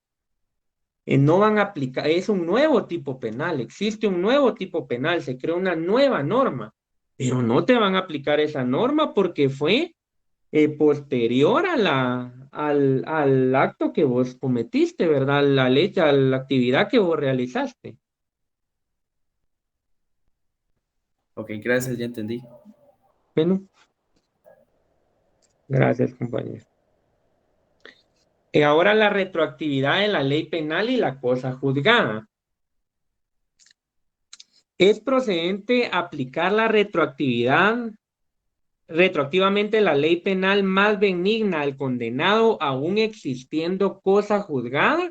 [SPEAKER 4] no van a aplicar, es un nuevo tipo penal, existe un nuevo tipo penal, se crea una nueva norma, pero no te van a aplicar esa norma porque fue posterior al acto que vos cometiste, ¿verdad? A la actividad que vos realizaste.
[SPEAKER 10] Ok, gracias, ya entendí.
[SPEAKER 4] Bueno, gracias, compañero. Y ahora la retroactividad de la ley penal y la cosa juzgada. Es procedente aplicar la retroactivamente la ley penal más benigna al condenado aún existiendo cosa juzgada,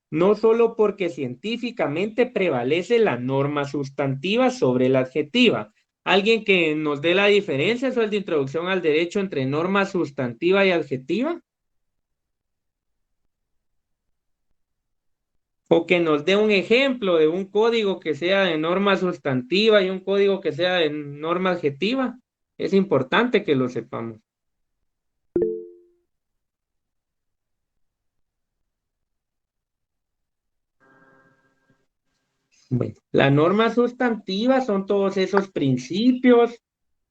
[SPEAKER 4] no solo porque científicamente prevalece la norma sustantiva sobre la adjetiva. ¿Alguien que nos dé la diferencia sobre de introducción al derecho entre norma sustantiva y adjetiva? O que nos dé un ejemplo de un código que sea de norma sustantiva y un código que sea de norma adjetiva. Es importante que lo sepamos. Bueno, la norma sustantiva son todos esos principios,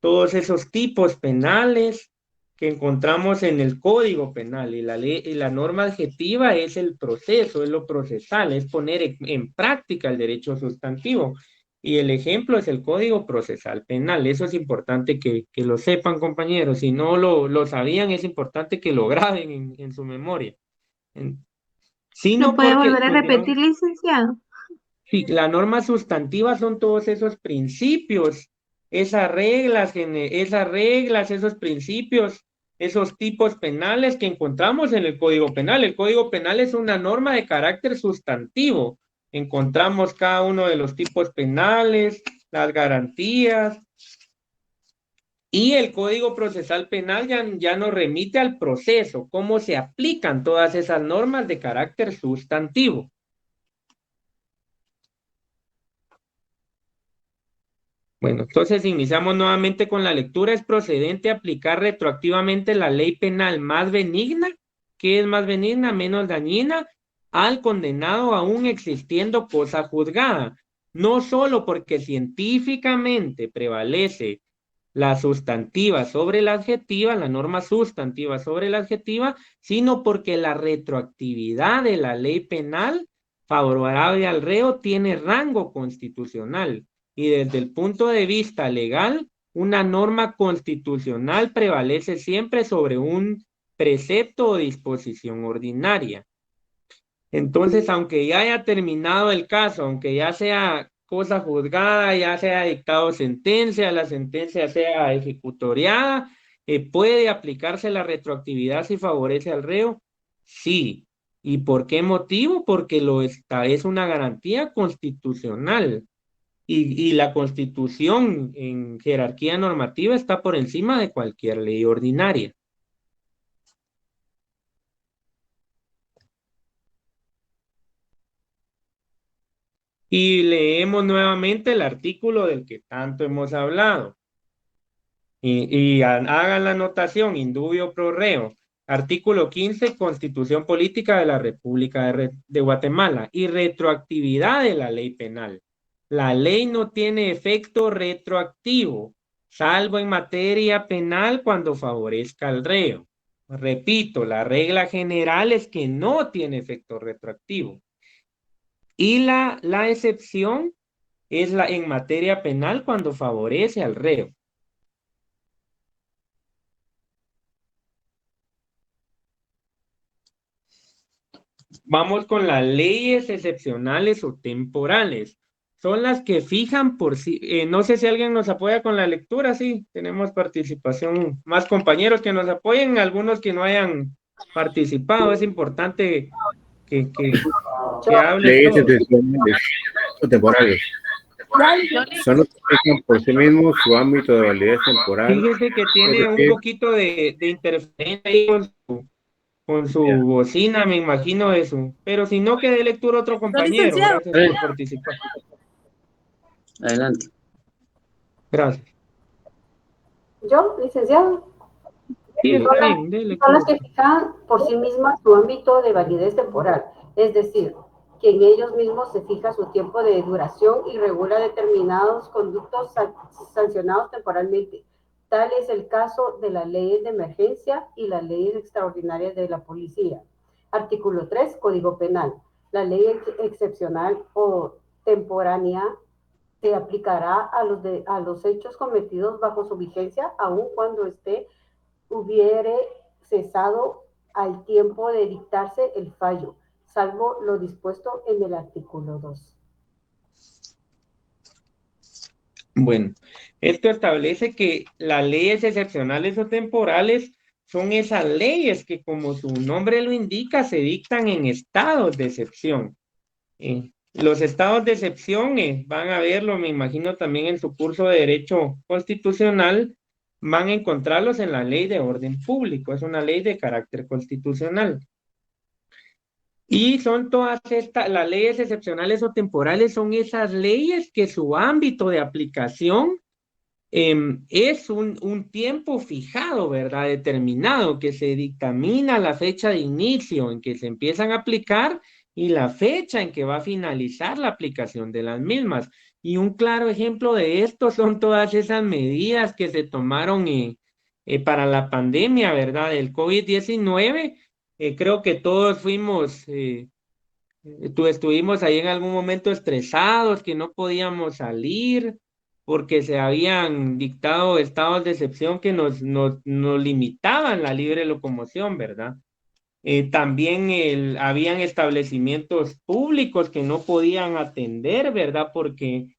[SPEAKER 4] todos esos tipos penales que encontramos en el Código Penal y la norma adjetiva es el proceso, es lo procesal, es poner en práctica el derecho sustantivo. Y el ejemplo es el Código Procesal Penal. Eso es importante que lo sepan, compañeros. Si no lo sabían, es importante que lo graben en su memoria.
[SPEAKER 11] ¿Lo puede volver a repetir, licenciado?
[SPEAKER 4] Sí, la norma sustantiva son todos esos principios, esas reglas, esos principios, esos tipos penales que encontramos en el Código Penal. El Código Penal es una norma de carácter sustantivo. Encontramos cada uno de los tipos penales, las garantías, y el Código Procesal Penal ya nos remite al proceso, cómo se aplican todas esas normas de carácter sustantivo. Bueno, entonces iniciamos nuevamente con la lectura. Es procedente aplicar retroactivamente la ley penal más benigna, que es más benigna, menos dañina, al condenado aún existiendo cosa juzgada. No solo porque científicamente prevalece la sustantiva sobre la adjetiva, la norma sustantiva sobre la adjetiva, sino porque la retroactividad de la ley penal favorable al reo tiene rango constitucional y desde el punto de vista legal, una norma constitucional prevalece siempre sobre un precepto o disposición ordinaria. Entonces, aunque ya haya terminado el caso, aunque ya sea cosa juzgada, ya sea dictado sentencia, la sentencia sea ejecutoriada, ¿puede aplicarse la retroactividad si favorece al reo? Sí. ¿Y por qué motivo? Porque es una garantía constitucional. Y la Constitución en jerarquía normativa está por encima de cualquier ley ordinaria. Y leemos nuevamente el artículo del que tanto hemos hablado. Y hagan la anotación, indubio pro reo. Artículo 15, Constitución Política de la República de Guatemala y retroactividad de la ley penal. La ley no tiene efecto retroactivo, salvo en materia penal cuando favorezca al reo. Repito, la regla general es que no tiene efecto retroactivo. Y la excepción es en materia penal cuando favorece al reo. Vamos con las leyes excepcionales o temporales. Son las que fijan por sí. No sé si alguien nos apoya con la lectura. Sí, tenemos participación. Más compañeros que nos apoyen, algunos que no hayan participado. Es importante que hablen
[SPEAKER 12] leyes
[SPEAKER 4] todos.
[SPEAKER 12] excepcionales o temporales. Son los que fijan por sí mismos su ámbito de validez temporal.
[SPEAKER 4] Fíjese que tiene un poquito de interferencia ahí con su bocina, me imagino eso. Pero si no, que dé lectura a otro compañero. Gracias por participar.
[SPEAKER 10] Adelante.
[SPEAKER 4] Gracias.
[SPEAKER 13] Yo, licenciado.
[SPEAKER 4] Sí, está bien, dé
[SPEAKER 13] Son
[SPEAKER 4] lectura.
[SPEAKER 13] las que fijan por sí mismas su ámbito de validez temporal, es decir, que en ellos mismos se fija su tiempo de duración y regula determinados conductos sancionados temporalmente. Tal es el caso de las leyes de emergencia y las leyes extraordinarias de la policía. Artículo 3, Código Penal. La ley excepcional o temporánea se aplicará a los hechos cometidos bajo su vigencia, aun cuando hubiere cesado al tiempo de dictarse el fallo, salvo lo dispuesto en el artículo 2.
[SPEAKER 4] Bueno, esto establece que las leyes excepcionales o temporales son esas leyes que, como su nombre lo indica, se dictan en estados de excepción. Los estados de excepción van a verlo, me imagino, también en su curso de Derecho Constitucional, van a encontrarlos en la Ley de Orden Público, es una ley de carácter constitucional. Y son todas las leyes excepcionales o temporales, son esas leyes que su ámbito de aplicación es un tiempo fijado, ¿verdad? Determinado, que se dictamina la fecha de inicio en que se empiezan a aplicar y la fecha en que va a finalizar la aplicación de las mismas. Y un claro ejemplo de esto son todas esas medidas que se tomaron para la pandemia, ¿verdad? Del COVID-19. Creo que todos estuvimos ahí en algún momento estresados, que no podíamos salir, porque se habían dictado estados de excepción que nos limitaban la libre locomoción, ¿verdad? También habían establecimientos públicos que no podían atender, ¿verdad? Porque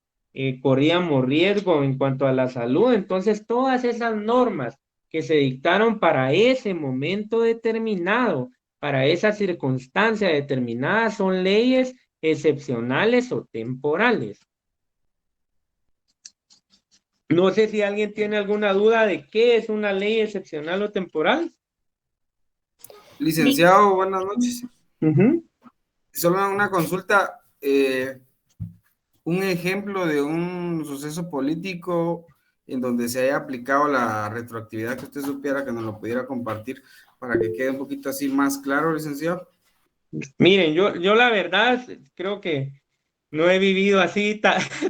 [SPEAKER 4] corríamos riesgo en cuanto a la salud. Entonces, todas esas normas que se dictaron para ese momento determinado, para esa circunstancia determinada, son leyes excepcionales o temporales. No sé si alguien tiene alguna duda de qué es una ley excepcional o temporal.
[SPEAKER 10] Licenciado, buenas noches. Solo una consulta. Un ejemplo de un suceso político en donde se haya aplicado la retroactividad, que usted supiera, que nos lo pudiera compartir para que quede un poquito así más claro, licenciado.
[SPEAKER 4] Miren, yo la verdad creo que no he vivido así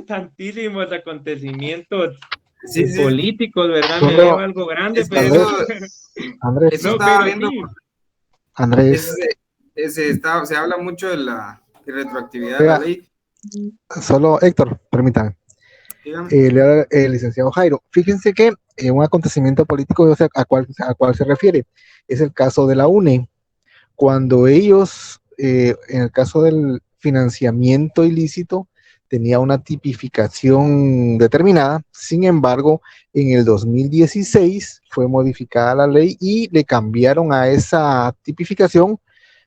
[SPEAKER 4] tantísimos acontecimientos
[SPEAKER 10] Sí, sí.
[SPEAKER 4] políticos, ¿verdad? Me
[SPEAKER 1] Solo-
[SPEAKER 4] veo algo grande,
[SPEAKER 10] Es que
[SPEAKER 4] pero...
[SPEAKER 1] Andrés,
[SPEAKER 10] eso
[SPEAKER 4] No,
[SPEAKER 10] estaba
[SPEAKER 4] pero
[SPEAKER 10] viendo.
[SPEAKER 4] sí.
[SPEAKER 1] Andrés,
[SPEAKER 10] Se habla mucho de la retroactividad de la
[SPEAKER 1] vea,
[SPEAKER 10] ley.
[SPEAKER 1] solo Héctor, permítame.
[SPEAKER 10] Dígame.
[SPEAKER 1] Le habla el licenciado Jairo. Fíjense que un acontecimiento político, yo sé a cuál se refiere, es el caso de la UNE. Cuando ellos, en el caso del financiamiento ilícito, tenía una tipificación determinada. Sin embargo, en el 2016 fue modificada la ley y le cambiaron a esa tipificación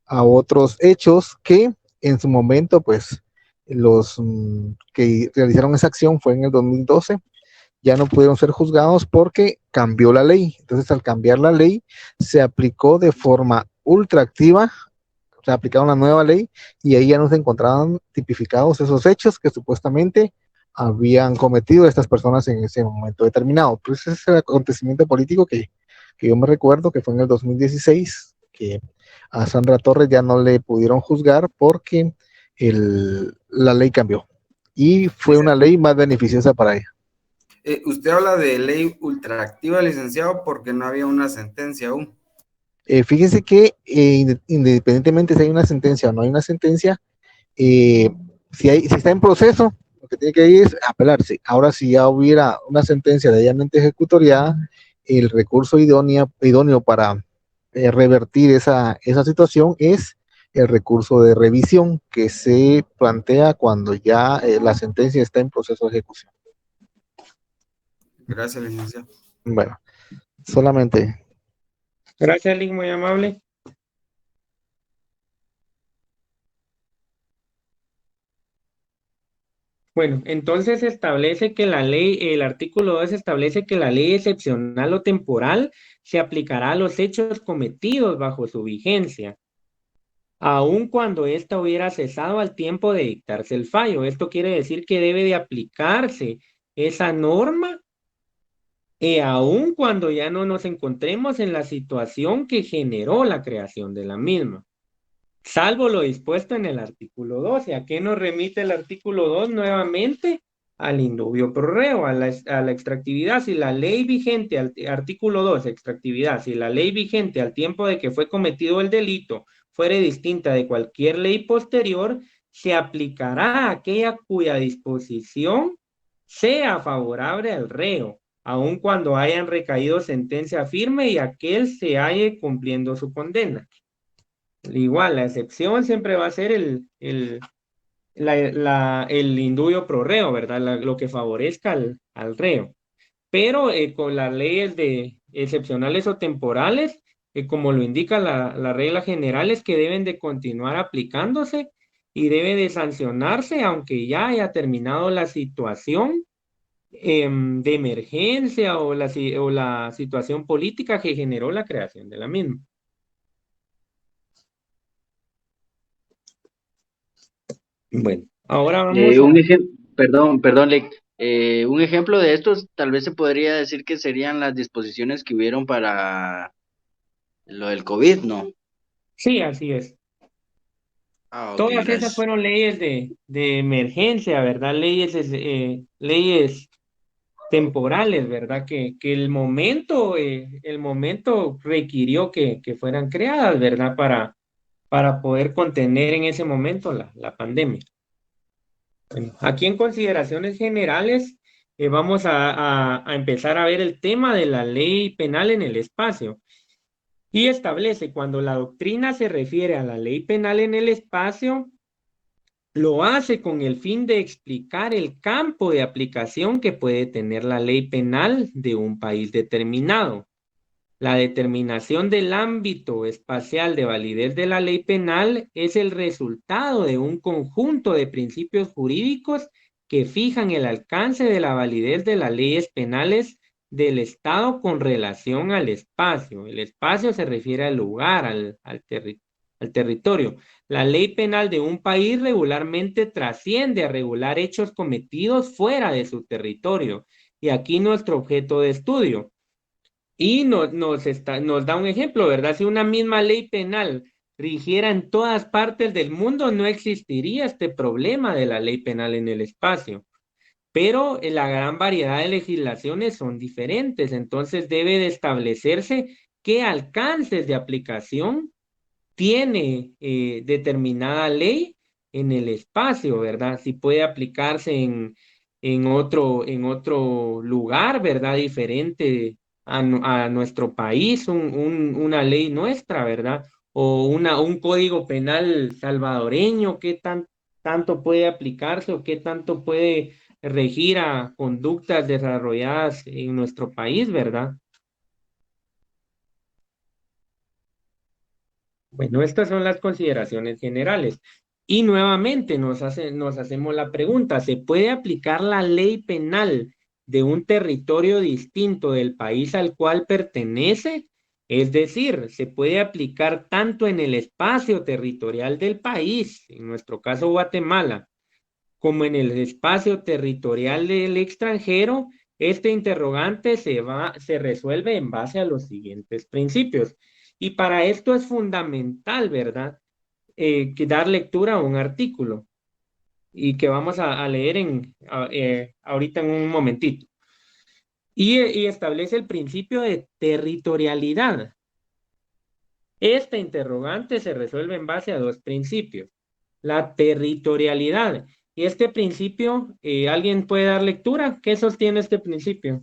[SPEAKER 1] a otros hechos que en su momento, pues, los que realizaron esa acción fue en el 2012, ya no pudieron ser juzgados porque cambió la ley. Entonces, al cambiar la ley, se aplicó de forma ultra activa, se aplicaron la nueva ley y ahí ya no se encontraban tipificados esos hechos que supuestamente habían cometido estas personas en ese momento determinado. Pues ese es el acontecimiento político que yo me recuerdo que fue en el 2016, que a Sandra Torres ya no le pudieron juzgar porque la ley cambió y fue una ley más beneficiosa para ella.
[SPEAKER 10] Usted habla de ley ultraactiva, licenciado, porque no había una sentencia aún.
[SPEAKER 1] Fíjense que independientemente si hay una sentencia o no hay una sentencia, si está en proceso, lo que tiene que ir es apelarse. Ahora, si ya hubiera una sentencia debidamente ejecutoriada, el recurso idóneo para revertir esa situación es el recurso de revisión que se plantea cuando ya la sentencia está en proceso de ejecución.
[SPEAKER 10] Gracias, licenciado.
[SPEAKER 1] Bueno, solamente.
[SPEAKER 4] Gracias, Lick, muy amable. Bueno, entonces establece que la ley, el artículo 2 establece que la ley excepcional o temporal se aplicará a los hechos cometidos bajo su vigencia, aun cuando ésta hubiera cesado al tiempo de dictarse el fallo. Esto quiere decir que debe de aplicarse esa norma, aun cuando ya no nos encontremos en la situación que generó la creación de la misma. Salvo lo dispuesto en el artículo 12. ¿A qué nos remite el artículo 2? Nuevamente al indubio pro reo, a la extractividad. Si la ley vigente, artículo 2, extractividad, si la ley vigente al tiempo de que fue cometido el delito fuere distinta de cualquier ley posterior, se aplicará a aquella cuya disposición sea favorable al reo, aun cuando hayan recaído sentencia firme y aquel se halle cumpliendo su condena. Igual, la excepción siempre va a ser el indubio pro reo, ¿verdad? Lo que favorezca al reo. Pero con las leyes de excepcionales o temporales, como lo indica la regla general, es que deben de continuar aplicándose y debe de sancionarse aunque ya haya terminado la situación de emergencia o la situación política que generó la creación de la misma. Bueno, ahora vamos
[SPEAKER 14] Perdón, Lec. Un ejemplo de estos tal vez se podría decir que serían las disposiciones que hubieron para lo del COVID, ¿no?
[SPEAKER 4] Sí, así es.
[SPEAKER 14] Ah, ok,
[SPEAKER 4] Todas esas
[SPEAKER 14] gracias.
[SPEAKER 4] fueron leyes de emergencia, ¿verdad? Leyes temporales, ¿verdad? Que el momento requirió que fueran creadas, ¿verdad? Para poder contener en ese momento la pandemia. Bueno, aquí en consideraciones generales vamos a empezar a ver el tema de la ley penal en el espacio. Y establece cuando la doctrina se refiere a la ley penal en el espacio, lo hace con el fin de explicar el campo de aplicación que puede tener la ley penal de un país determinado. La determinación del ámbito espacial de validez de la ley penal es el resultado de un conjunto de principios jurídicos que fijan el alcance de la validez de las leyes penales del Estado con relación al espacio. El espacio se refiere al lugar, al territorio. La ley penal de un país regularmente trasciende a regular hechos cometidos fuera de su territorio. Y aquí nuestro objeto de estudio. Y nos da un ejemplo, ¿verdad? Si una misma ley penal rigiera en todas partes del mundo, no existiría este problema de la ley penal en el espacio. pero la gran variedad de legislaciones son diferentes, entonces debe de establecerse qué alcances de aplicación tiene determinada ley en el espacio, ¿verdad? Si puede aplicarse en otro lugar, ¿verdad? Diferente a nuestro país, una ley nuestra, ¿verdad? O un código penal salvadoreño, ¿qué tanto puede aplicarse o qué tanto puede regir a conductas desarrolladas en nuestro país, ¿verdad? Bueno, estas son las consideraciones generales. Y nuevamente nos hacemos la pregunta, ¿se puede aplicar la ley penal de un territorio distinto del país al cual pertenece? Es decir, ¿se puede aplicar tanto en el espacio territorial del país, en nuestro caso Guatemala, como en el espacio territorial del extranjero? Este interrogante se resuelve en base a los siguientes principios. Y para esto es fundamental, ¿verdad? Que dar lectura a un artículo y que vamos a leer ahorita en un momentito. Y establece el principio de territorialidad. Este interrogante se resuelve en base a dos principios. La territorialidad. Y este principio, ¿alguien puede dar lectura? ¿Qué sostiene este principio?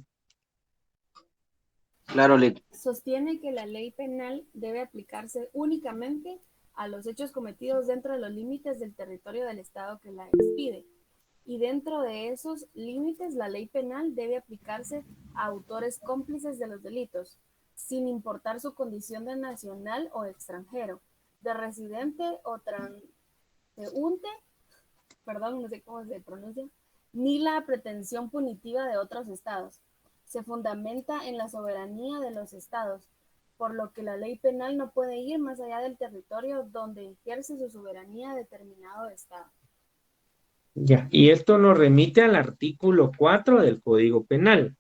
[SPEAKER 14] Claro,
[SPEAKER 9] Sostiene que la ley penal debe aplicarse únicamente a los hechos cometidos dentro de los límites del territorio del Estado que la expide. Y dentro de esos límites, la ley penal debe aplicarse a autores cómplices de los delitos, sin importar su condición de nacional o extranjero, de residente o transeúnte, perdón, no sé cómo se pronuncia, ni la pretensión punitiva de otros estados. Se fundamenta en la soberanía de los estados, por lo que la ley penal no puede ir más allá del territorio donde ejerce su soberanía determinado estado.
[SPEAKER 4] Ya, y esto nos remite al artículo 4 del Código Penal.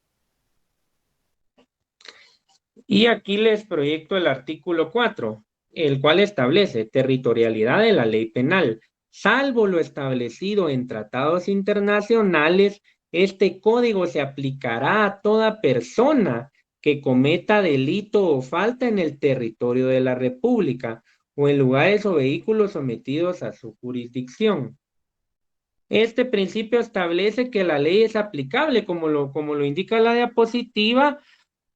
[SPEAKER 4] Y aquí les proyecto el artículo 4, el cual establece territorialidad de la ley penal. Salvo lo establecido en tratados internacionales, este código se aplicará a toda persona que cometa delito o falta en el territorio de la República o en lugares o vehículos sometidos a su jurisdicción. Este principio establece que la ley es aplicable, como lo indica la diapositiva,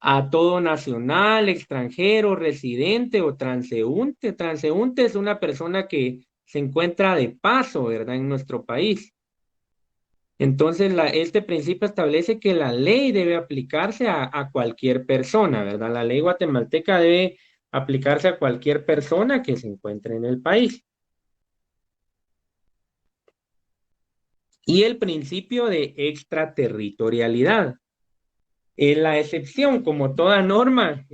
[SPEAKER 4] a todo nacional, extranjero, residente o transeúnte. Transeúnte es una persona que se encuentra de paso, ¿verdad?, en nuestro país. Entonces, este principio establece que la ley debe aplicarse a cualquier persona, ¿verdad? La ley guatemalteca debe aplicarse a cualquier persona que se encuentre en el país. Y el principio de extraterritorialidad. En la excepción, como toda norma,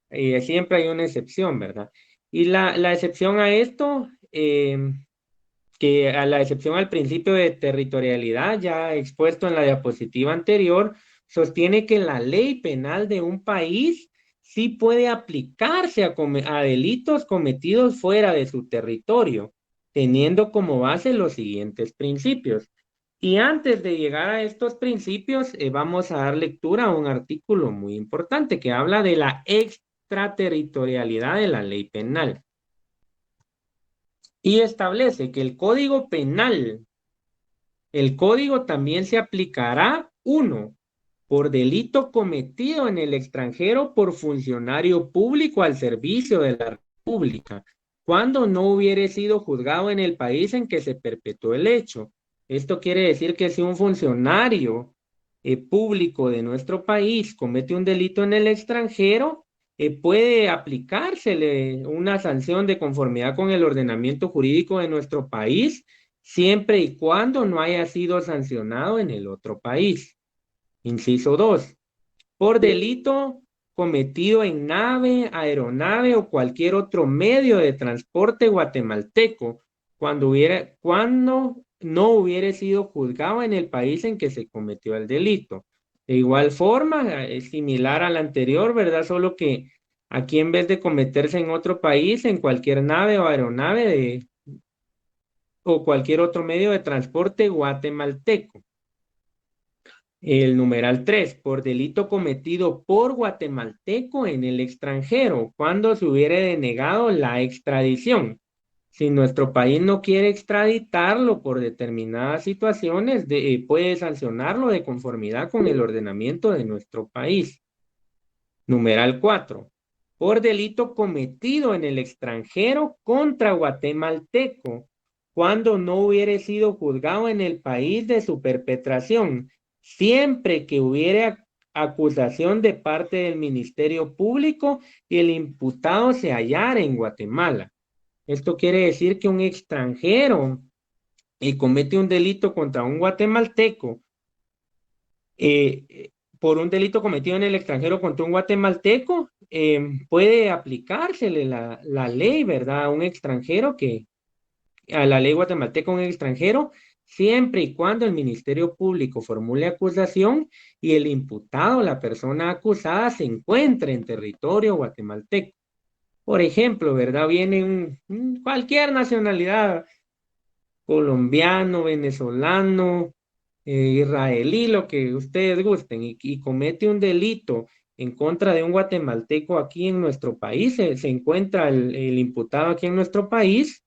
[SPEAKER 4] siempre hay una excepción, ¿verdad? Y la excepción a esto, que a la excepción al principio de territorialidad, ya expuesto en la diapositiva anterior, sostiene que la ley penal de un país sí puede aplicarse a delitos cometidos fuera de su territorio, teniendo como base los siguientes principios. Y antes de llegar a estos principios, vamos a dar lectura a un artículo muy importante que habla de la extraterritorialidad de la ley penal. Y establece que el código también se aplicará, 1, por delito cometido en el extranjero por funcionario público al servicio de la República, cuando no hubiere sido juzgado en el país en que se perpetró el hecho. Esto quiere decir que si un funcionario público de nuestro país comete un delito en el extranjero, puede aplicársele una sanción de conformidad con el ordenamiento jurídico de nuestro país, siempre y cuando no haya sido sancionado en el otro país. Inciso 2. Por delito cometido en nave, aeronave o cualquier otro medio de transporte guatemalteco, cuando no hubiere sido juzgado en el país en que se cometió el delito. De igual forma, es similar al anterior, ¿verdad? Solo que aquí en vez de cometerse en otro país, en cualquier nave o aeronave o cualquier otro medio de transporte guatemalteco. El numeral 3, por delito cometido por guatemalteco en el extranjero, cuando se hubiere denegado la extradición. Si nuestro país no quiere extraditarlo por determinadas situaciones, puede sancionarlo de conformidad con el ordenamiento de nuestro país. Numeral 4, por delito cometido en el extranjero contra guatemalteco, cuando no hubiere sido juzgado en el país de su perpetración, siempre que hubiera acusación de parte del Ministerio Público y el imputado se hallara en Guatemala. Esto quiere decir que un extranjero comete un delito contra un guatemalteco, por un delito cometido en el extranjero contra un guatemalteco, puede aplicársele la ley, ¿verdad? A un extranjero a la ley guatemalteca a un extranjero, siempre y cuando el Ministerio Público formule acusación y el imputado, la persona acusada, se encuentre en territorio guatemalteco. Por ejemplo, ¿verdad? Viene cualquier nacionalidad, colombiano, venezolano, israelí, lo que ustedes gusten, y comete un delito en contra de un guatemalteco aquí en nuestro país, se encuentra el imputado aquí en nuestro país,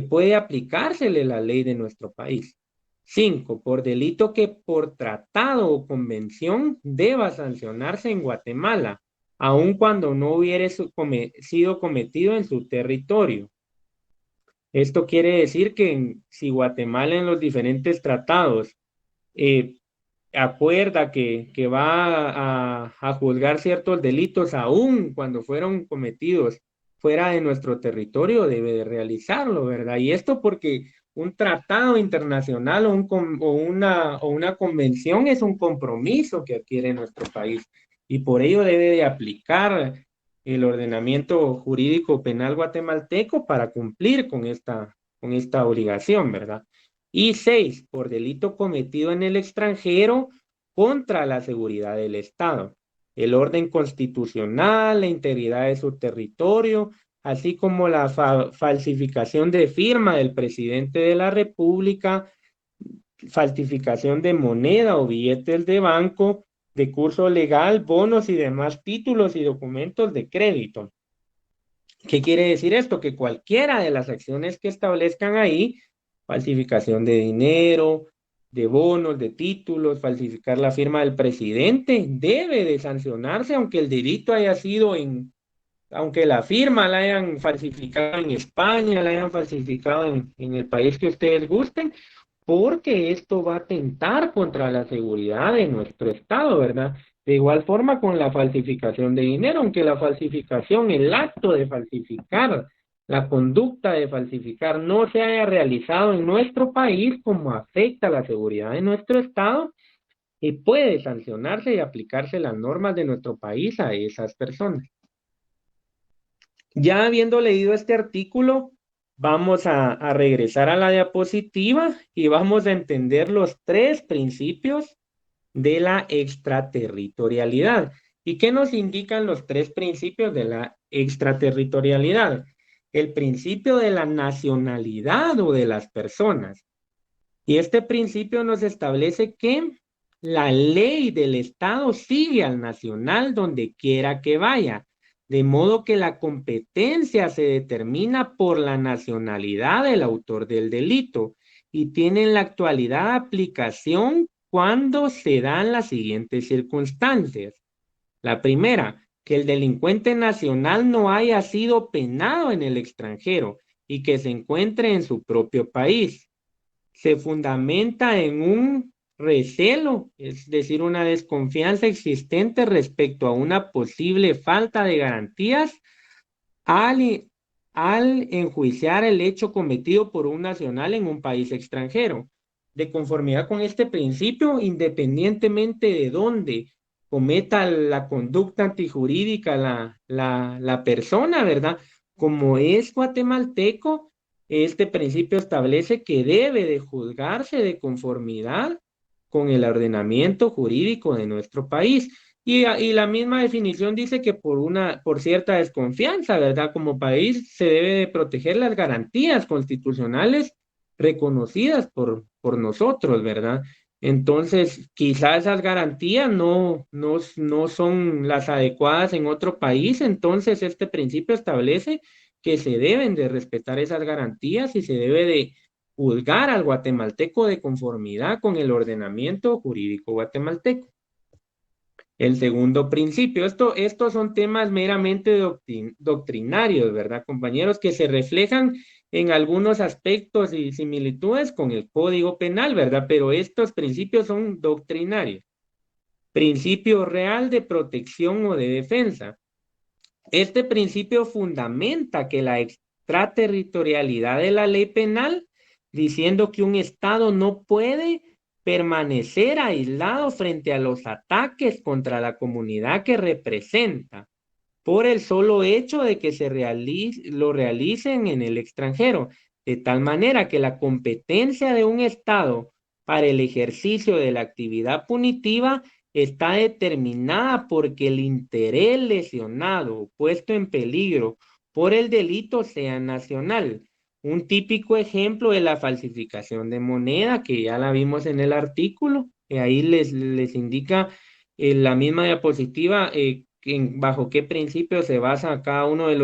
[SPEAKER 4] puede aplicársele la ley de nuestro país. 5, por delito que por tratado o convención deba sancionarse en Guatemala, aun cuando no hubiere sido cometido en su territorio. Esto quiere decir que si Guatemala en los diferentes tratados acuerda que va a juzgar ciertos delitos, aun cuando fueron cometidos fuera de nuestro territorio, debe de realizarlo, ¿verdad? Y esto porque un tratado internacional o una convención es un compromiso que adquiere nuestro país y por ello debe de aplicar el ordenamiento jurídico penal guatemalteco para cumplir con esta obligación, ¿verdad? Y 6, por delito cometido en el extranjero contra la seguridad del Estado, el orden constitucional, la integridad de su territorio, así como la falsificación de firma del presidente de la República, falsificación de moneda o billetes de banco, de curso legal, bonos y demás títulos y documentos de crédito. ¿Qué quiere decir esto? Que cualquiera de las acciones que establezcan ahí, falsificación de dinero, de bonos, de títulos, falsificar la firma del presidente, debe de sancionarse aunque el delito haya sido aunque la firma la hayan falsificado en España, la hayan falsificado en el país que ustedes gusten, porque esto va a atentar contra la seguridad de nuestro Estado, ¿verdad? De igual forma con la falsificación de dinero, aunque la falsificación, el acto de falsificar, la conducta de falsificar no se haya realizado en nuestro país, como afecta la seguridad de nuestro Estado, puede sancionarse y aplicarse las normas de nuestro país a esas personas. Ya habiendo leído este artículo, vamos a regresar a la diapositiva y vamos a entender los 3 principios de la extraterritorialidad. ¿Y qué nos indican los 3 principios de la extraterritorialidad? El principio de la nacionalidad o de las personas. Y este principio nos establece que la ley del Estado sigue al nacional donde quiera que vaya, de modo que la competencia se determina por la nacionalidad del autor del delito y tiene en la actualidad aplicación cuando se dan las siguientes circunstancias. La primera, que el delincuente nacional no haya sido penado en el extranjero y que se encuentre en su propio país. Se fundamenta en un recelo, es decir, una desconfianza existente respecto a una posible falta de garantías al enjuiciar el hecho cometido por un nacional en un país extranjero. De conformidad con este principio, independientemente de dónde cometa la conducta antijurídica la persona, ¿verdad? Como es guatemalteco, este principio establece que debe de juzgarse de conformidad con el ordenamiento jurídico de nuestro país. Y la misma definición dice que por cierta desconfianza, ¿verdad? Como país se debe de proteger las garantías constitucionales reconocidas por nosotros, ¿verdad? Entonces, quizás esas garantías no son las adecuadas en otro país, entonces este principio establece que se deben de respetar esas garantías y se debe de juzgar al guatemalteco de conformidad con el ordenamiento jurídico guatemalteco. El segundo principio, estos son temas meramente doctrinarios, ¿verdad, compañeros? Que se reflejan en algunos aspectos y similitudes con el Código Penal, ¿verdad? Pero estos principios son doctrinarios. Principio real de protección o de defensa. Este principio fundamenta que la extraterritorialidad de la ley penal, diciendo que un Estado no puede permanecer aislado frente a los ataques contra la comunidad que representa, por el solo hecho de que lo realicen en el extranjero, de tal manera que la competencia de un Estado para el ejercicio de la actividad punitiva está determinada porque el interés lesionado o puesto en peligro por el delito sea nacional. Un típico ejemplo es la falsificación de moneda, que ya la vimos en el artículo, y ahí les indica la misma diapositiva bajo qué principio se basa cada uno de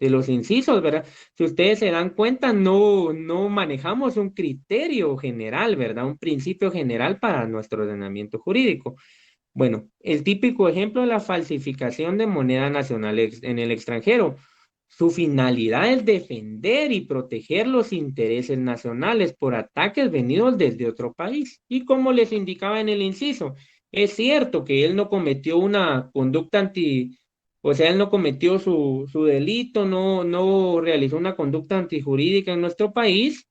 [SPEAKER 4] los incisos, ¿verdad? Si ustedes se dan cuenta, no manejamos un criterio general, ¿verdad? Un principio general para nuestro ordenamiento jurídico. Bueno, el típico ejemplo es la falsificación de moneda nacional en el extranjero. Su finalidad es defender y proteger los intereses nacionales por ataques venidos desde otro país. Y como les indicaba en el inciso, es cierto que él no cometió una conducta o sea, él no cometió su delito, no realizó una conducta antijurídica en nuestro país,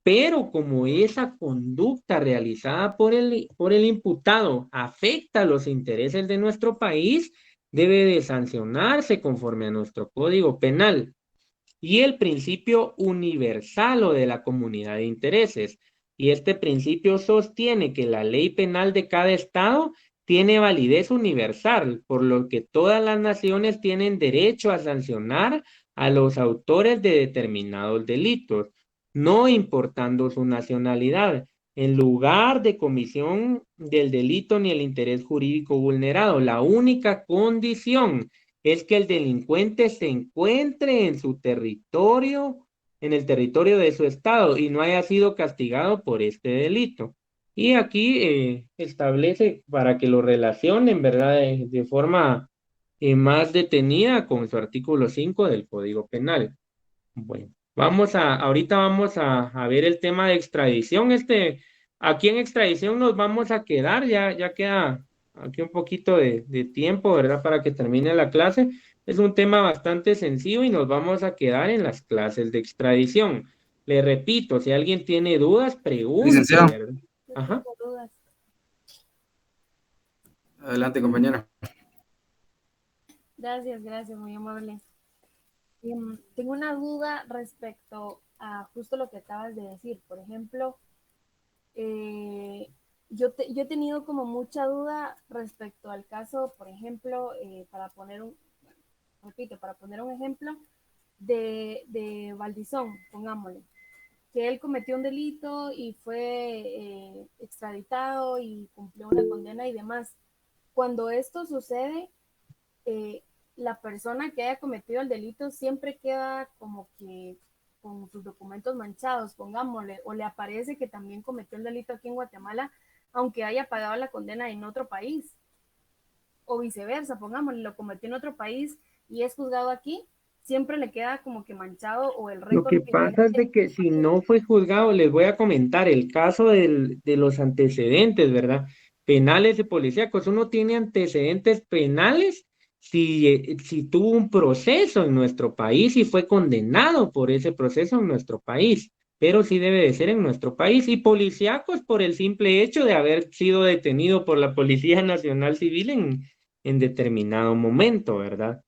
[SPEAKER 4] pero como esa conducta realizada por el imputado afecta los intereses de nuestro país, debe de sancionarse conforme a nuestro Código Penal. Y el principio universal o de la comunidad de intereses. Y este principio sostiene que la ley penal de cada estado tiene validez universal, por lo que todas las naciones tienen derecho a sancionar a los autores de determinados delitos, no importando su nacionalidad, en lugar de comisión del delito ni el interés jurídico vulnerado. La única condición es que el delincuente se encuentre en su territorio, en el territorio de su estado y no haya sido castigado por este delito. Y aquí establece para que lo relacionen, ¿verdad?, de forma más detenida con su artículo 5 del Código Penal. Bueno, ahorita vamos a ver el tema de extradición. Aquí en extradición nos vamos a quedar, ya queda aquí un poquito de tiempo, ¿verdad?, para que termine la clase. Es un tema bastante sencillo y nos vamos a quedar en las clases de extradición. Le repito, si alguien tiene dudas, pregunte,
[SPEAKER 10] Licenciado.
[SPEAKER 4] ¿verdad? Ajá.
[SPEAKER 10] Adelante, compañera.
[SPEAKER 9] Gracias, muy amable. Tengo una duda respecto a justo lo que acabas de decir. Por ejemplo, yo he tenido como mucha duda respecto al caso, por ejemplo, para poner un ejemplo de Valdizón, pongámosle, que él cometió un delito y fue extraditado y cumplió una condena y demás. Cuando esto sucede, la persona que haya cometido el delito siempre queda como que con sus documentos manchados, pongámosle, o le aparece que también cometió el delito aquí en Guatemala, aunque haya pagado la condena en otro país, o viceversa, pongámosle, lo cometió en otro país y es juzgado aquí, siempre le queda como que manchado o el récord.
[SPEAKER 4] Lo que pasa es de que si no fue juzgado, les voy a comentar el caso de los antecedentes, ¿verdad?, penales y policíacos. Uno tiene antecedentes penales si tuvo un proceso en nuestro país y fue condenado por ese proceso en nuestro país, pero sí debe de ser en nuestro país. Y policíacos por el simple hecho de haber sido detenido por la Policía Nacional Civil en determinado momento, ¿verdad?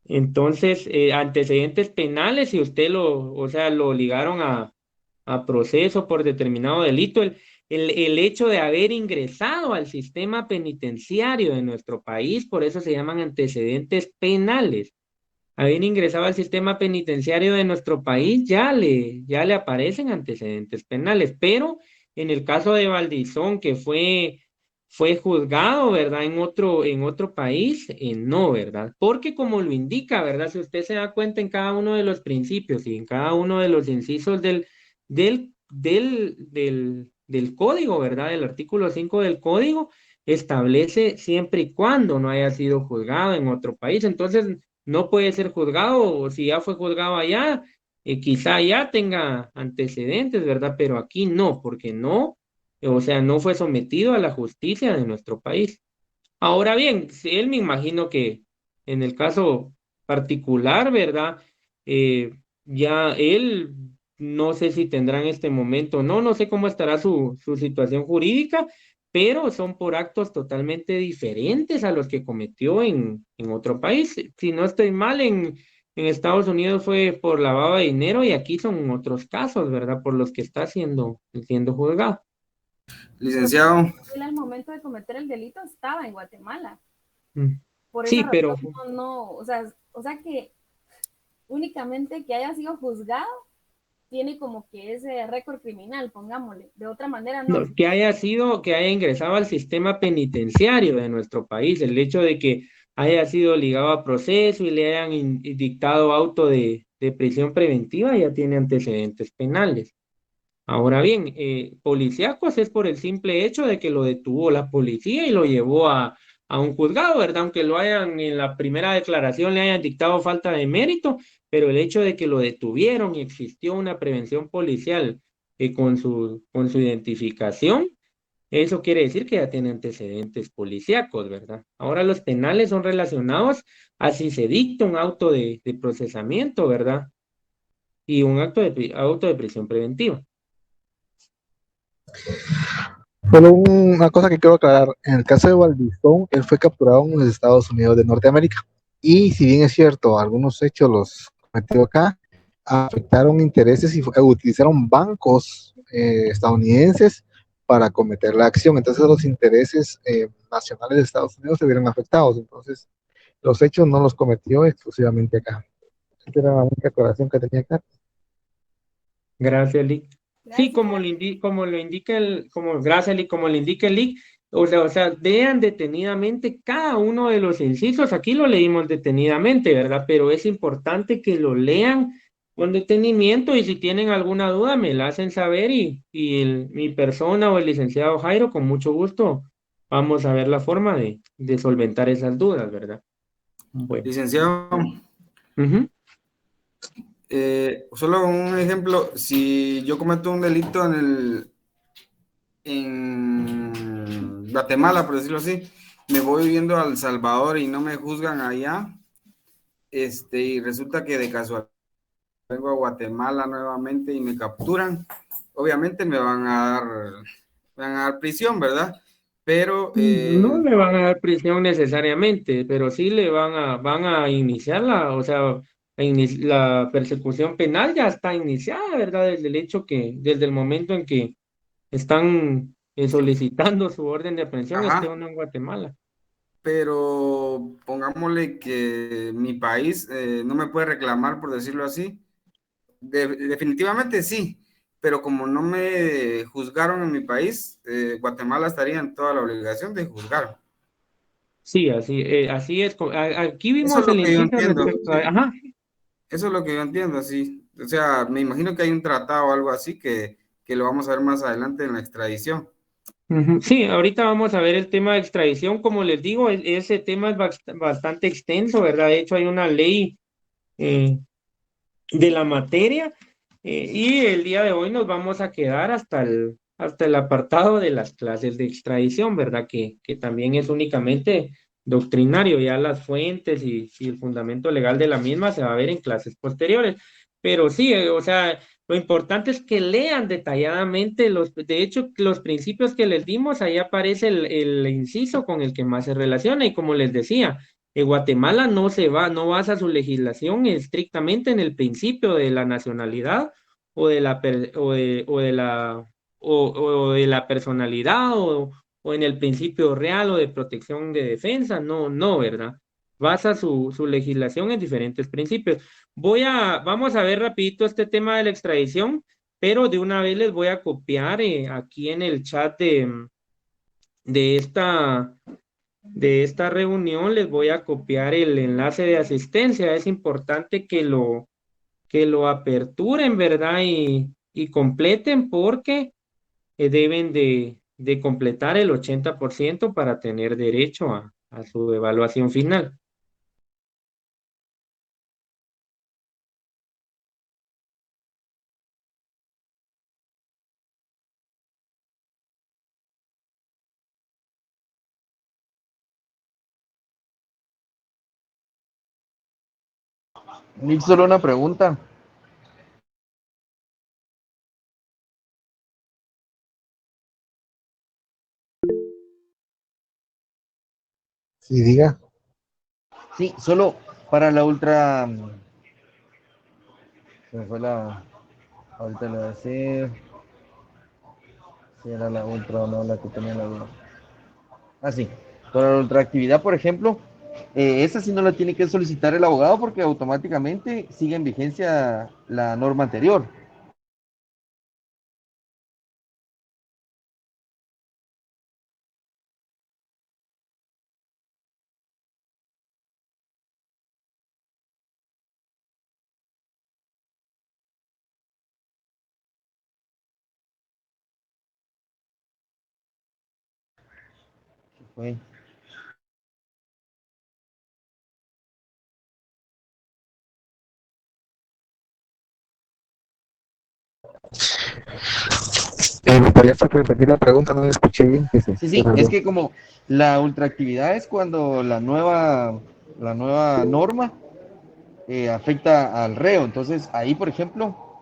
[SPEAKER 4] Entonces, antecedentes penales, si usted lo ligaron a proceso por determinado delito, el hecho de haber ingresado al sistema penitenciario de nuestro país, por eso se llaman antecedentes penales. Haber ingresado al sistema penitenciario de nuestro país ya le aparecen antecedentes penales, pero en el caso de Valdizón, que fue juzgado, ¿verdad? En otro país, no, ¿verdad? Porque como lo indica, ¿verdad? Si usted se da cuenta en cada uno de los principios y en cada uno de los incisos del código, ¿verdad? Del artículo 5 del código, establece siempre y cuando no haya sido juzgado en otro país. Entonces, no puede ser juzgado, o si ya fue juzgado allá, quizá ya tenga antecedentes, ¿verdad? Pero aquí no, porque no, o sea, no fue sometido a la justicia de nuestro país. Ahora bien, él me imagino que en el caso particular, ¿verdad? Ya él, no sé si tendrá en este momento, no sé cómo estará su situación jurídica, pero son por actos totalmente diferentes a los que cometió en otro país. Si no estoy mal, en Estados Unidos fue por lavado de dinero y aquí son otros casos, ¿verdad? Por los que está siendo juzgado.
[SPEAKER 10] Licenciado.
[SPEAKER 9] Él al momento de cometer el delito estaba en Guatemala.
[SPEAKER 4] Mm.
[SPEAKER 9] Por
[SPEAKER 4] Sí,
[SPEAKER 9] esa
[SPEAKER 4] pero
[SPEAKER 9] razón no, o sea que únicamente que haya sido juzgado tiene como que ese récord criminal, pongámosle. De otra manera no.
[SPEAKER 4] que haya ingresado al sistema penitenciario de nuestro país, el hecho de que haya sido ligado a proceso y le hayan dictado auto de prisión preventiva, ya tiene antecedentes penales. Ahora bien, policíacos es por el simple hecho de que lo detuvo la policía y lo llevó a un juzgado, ¿verdad? Aunque lo hayan en la primera declaración le hayan dictado falta de mérito, pero el hecho de que lo detuvieron y existió una prevención policial con su identificación, eso quiere decir que ya tiene antecedentes policíacos, ¿verdad? Ahora los penales son relacionados a si se dicta un auto de procesamiento, ¿verdad? Y un auto de prisión preventiva.
[SPEAKER 1] Solo una cosa que quiero aclarar, en el caso de Valdizón, él fue capturado en los Estados Unidos de Norteamérica. Y si bien es cierto, algunos hechos los cometió acá, afectaron intereses y utilizaron bancos estadounidenses para cometer la acción. Entonces los intereses nacionales de Estados Unidos se vieron afectados. Entonces los hechos no los cometió exclusivamente acá. Esa era la única aclaración que tenía acá.
[SPEAKER 4] Gracias, Lick. Sí, como lo indica gracias, Lick, como le indica el Lick, o sea, vean detenidamente cada uno de los incisos, aquí lo leímos detenidamente, ¿verdad? Pero es importante que lo lean con detenimiento y si tienen alguna duda me la hacen saber y mi persona o el licenciado Jairo, con mucho gusto, vamos a ver la forma de solventar esas dudas, ¿verdad? Bueno.
[SPEAKER 10] Licenciado. Solo un ejemplo, si yo cometo un delito en Guatemala, por decirlo así, me voy viviendo a El Salvador y no me juzgan allá, y resulta que de casualidad vengo a Guatemala nuevamente y me capturan, obviamente me van a dar prisión, ¿verdad? Pero
[SPEAKER 4] no le van a dar prisión necesariamente, pero sí le van a iniciar la persecución penal ya está iniciada, ¿verdad? Desde el momento en que están solicitando su orden de aprehensión, esté uno en Guatemala.
[SPEAKER 10] Pero pongámosle que mi país no me puede reclamar, por decirlo así. Definitivamente sí, pero como no me juzgaron en mi país, Guatemala estaría en toda la obligación de juzgar.
[SPEAKER 4] Sí, así es. Aquí vimos el inciso respecto a... Ajá.
[SPEAKER 10] Eso es lo que yo entiendo, sí. O sea, me imagino que hay un tratado o algo así que lo vamos a ver más adelante en la extradición.
[SPEAKER 4] Sí, ahorita vamos a ver el tema de extradición. Como les digo, ese tema es bastante extenso, ¿verdad? De hecho, hay una ley de la materia y el día de hoy nos vamos a quedar hasta el apartado de las clases de extradición, ¿verdad? Que también es únicamente doctrinario, ya las fuentes y el fundamento legal de la misma se va a ver en clases posteriores. Pero sí, o sea, lo importante es que lean detalladamente de hecho, los principios que les dimos, ahí aparece el inciso con el que más se relaciona y como les decía, Guatemala no basa su legislación estrictamente en el principio de la nacionalidad o de la personalidad o en el principio real o de protección de defensa, no, ¿verdad? Basa su legislación en diferentes principios. Vamos a ver rapidito este tema de la extradición. pero de una vez les voy a copiar aquí en el chat de esta reunión, les voy a copiar el enlace de asistencia. Es importante que lo aperturen, ¿verdad? Y completen, porque deben de completar el 80% para tener derecho a su evaluación final.
[SPEAKER 15] Nick, solo una pregunta.
[SPEAKER 1] Sí, diga.
[SPEAKER 15] Sí, solo para la ultra. Se me fue la. Ahorita le voy a decir. Si era la ultra o no la que tenía la duda. Ah, sí. Para la ultraactividad, por ejemplo, esa sí no la tiene que solicitar el abogado porque automáticamente sigue en vigencia la norma anterior. Fue.
[SPEAKER 1] ¿Me podrías repetir la pregunta? No la escuché bien.
[SPEAKER 15] Sí, es que como la ultraactividad es cuando la nueva norma afecta al reo, entonces ahí, por ejemplo,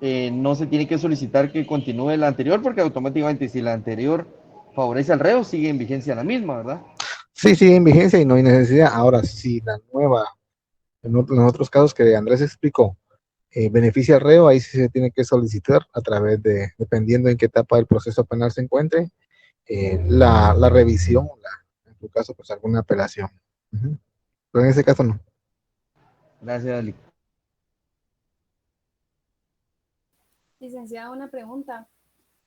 [SPEAKER 15] no se tiene que solicitar que continúe la anterior porque automáticamente si la anterior favorece al reo, sigue en vigencia la misma, ¿verdad?
[SPEAKER 1] Sí, sigue en vigencia y no hay necesidad. Ahora, si la nueva, en otros casos que Andrés explicó, beneficia al reo, ahí sí se tiene que solicitar a través de, dependiendo en qué etapa del proceso penal se encuentre, la revisión, en tu caso, pues alguna apelación. Pero en ese caso no.
[SPEAKER 15] Gracias, Ali.
[SPEAKER 9] Licenciada, una pregunta.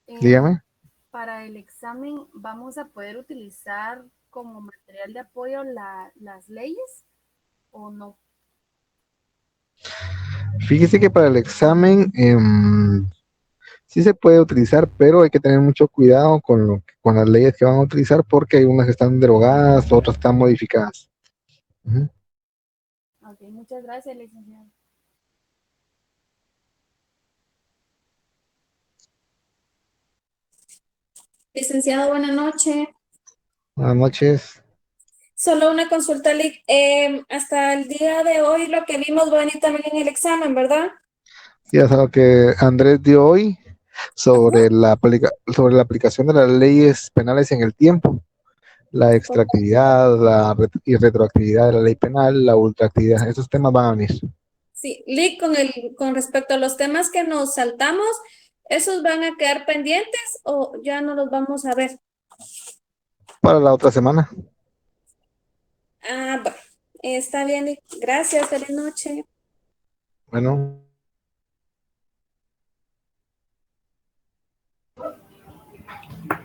[SPEAKER 1] Dígame.
[SPEAKER 9] Para el examen, ¿vamos a poder utilizar como material de apoyo las leyes o no?
[SPEAKER 1] Fíjese que para el examen sí se puede utilizar, pero hay que tener mucho cuidado con las leyes que van a utilizar porque hay unas que están derogadas, otras están modificadas.
[SPEAKER 9] Ok, muchas gracias, licenciada.
[SPEAKER 3] Licenciado, buenas noches.
[SPEAKER 1] Buenas noches.
[SPEAKER 3] Solo una consulta, Lic. Hasta el día de hoy lo que vimos va a venir también en el examen, ¿verdad?
[SPEAKER 1] Ya sabes lo que Andrés dio hoy sobre la aplicación de las leyes penales en el tiempo, la extractividad, y retroactividad de la ley penal, la ultraactividad, esos temas van a venir.
[SPEAKER 3] Sí, Lic, con respecto a los temas que nos saltamos, ¿esos van a quedar pendientes o ya no los vamos a ver?
[SPEAKER 1] Para la otra semana.
[SPEAKER 3] Ah, bueno, está bien, Lic. Gracias, feliz noche.
[SPEAKER 1] Bueno.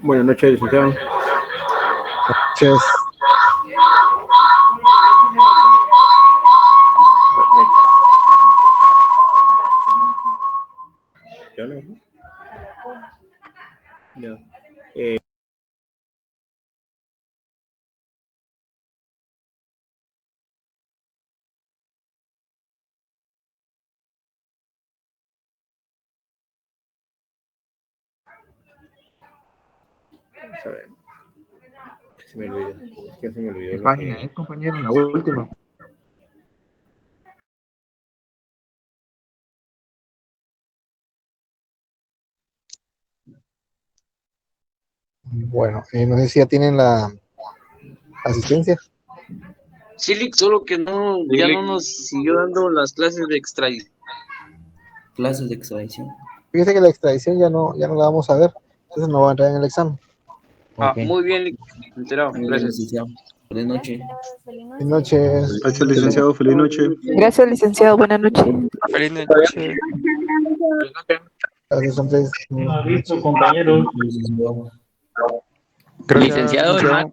[SPEAKER 12] Buenas noches, licenciado.
[SPEAKER 1] Buenas noches.
[SPEAKER 12] Ya. Vamos a ver. Se me olvidó. Es que se me olvidó.
[SPEAKER 1] ¿Qué página es, compañero? La última. Bueno, no sé si ya tienen la asistencia.
[SPEAKER 16] Sí, Lick, solo que no, ya no nos siguió dando las clases de extradición.
[SPEAKER 17] Clases de extradición.
[SPEAKER 1] Fíjese que la extradición ya no la vamos a ver, entonces no va a entrar en el examen.
[SPEAKER 16] Ah,
[SPEAKER 17] Ok.
[SPEAKER 16] muy bien, Lick. Enterado.
[SPEAKER 17] Muy bien,
[SPEAKER 16] Gracias.
[SPEAKER 17] licenciado. Buenas noches.
[SPEAKER 1] Buenas noches.
[SPEAKER 12] Gracias, licenciado. Feliz noche.
[SPEAKER 18] Gracias, licenciado. Buenas noches.
[SPEAKER 19] Feliz noche.
[SPEAKER 1] Entonces,
[SPEAKER 18] Listo, compañeros.
[SPEAKER 8] Licenciado, el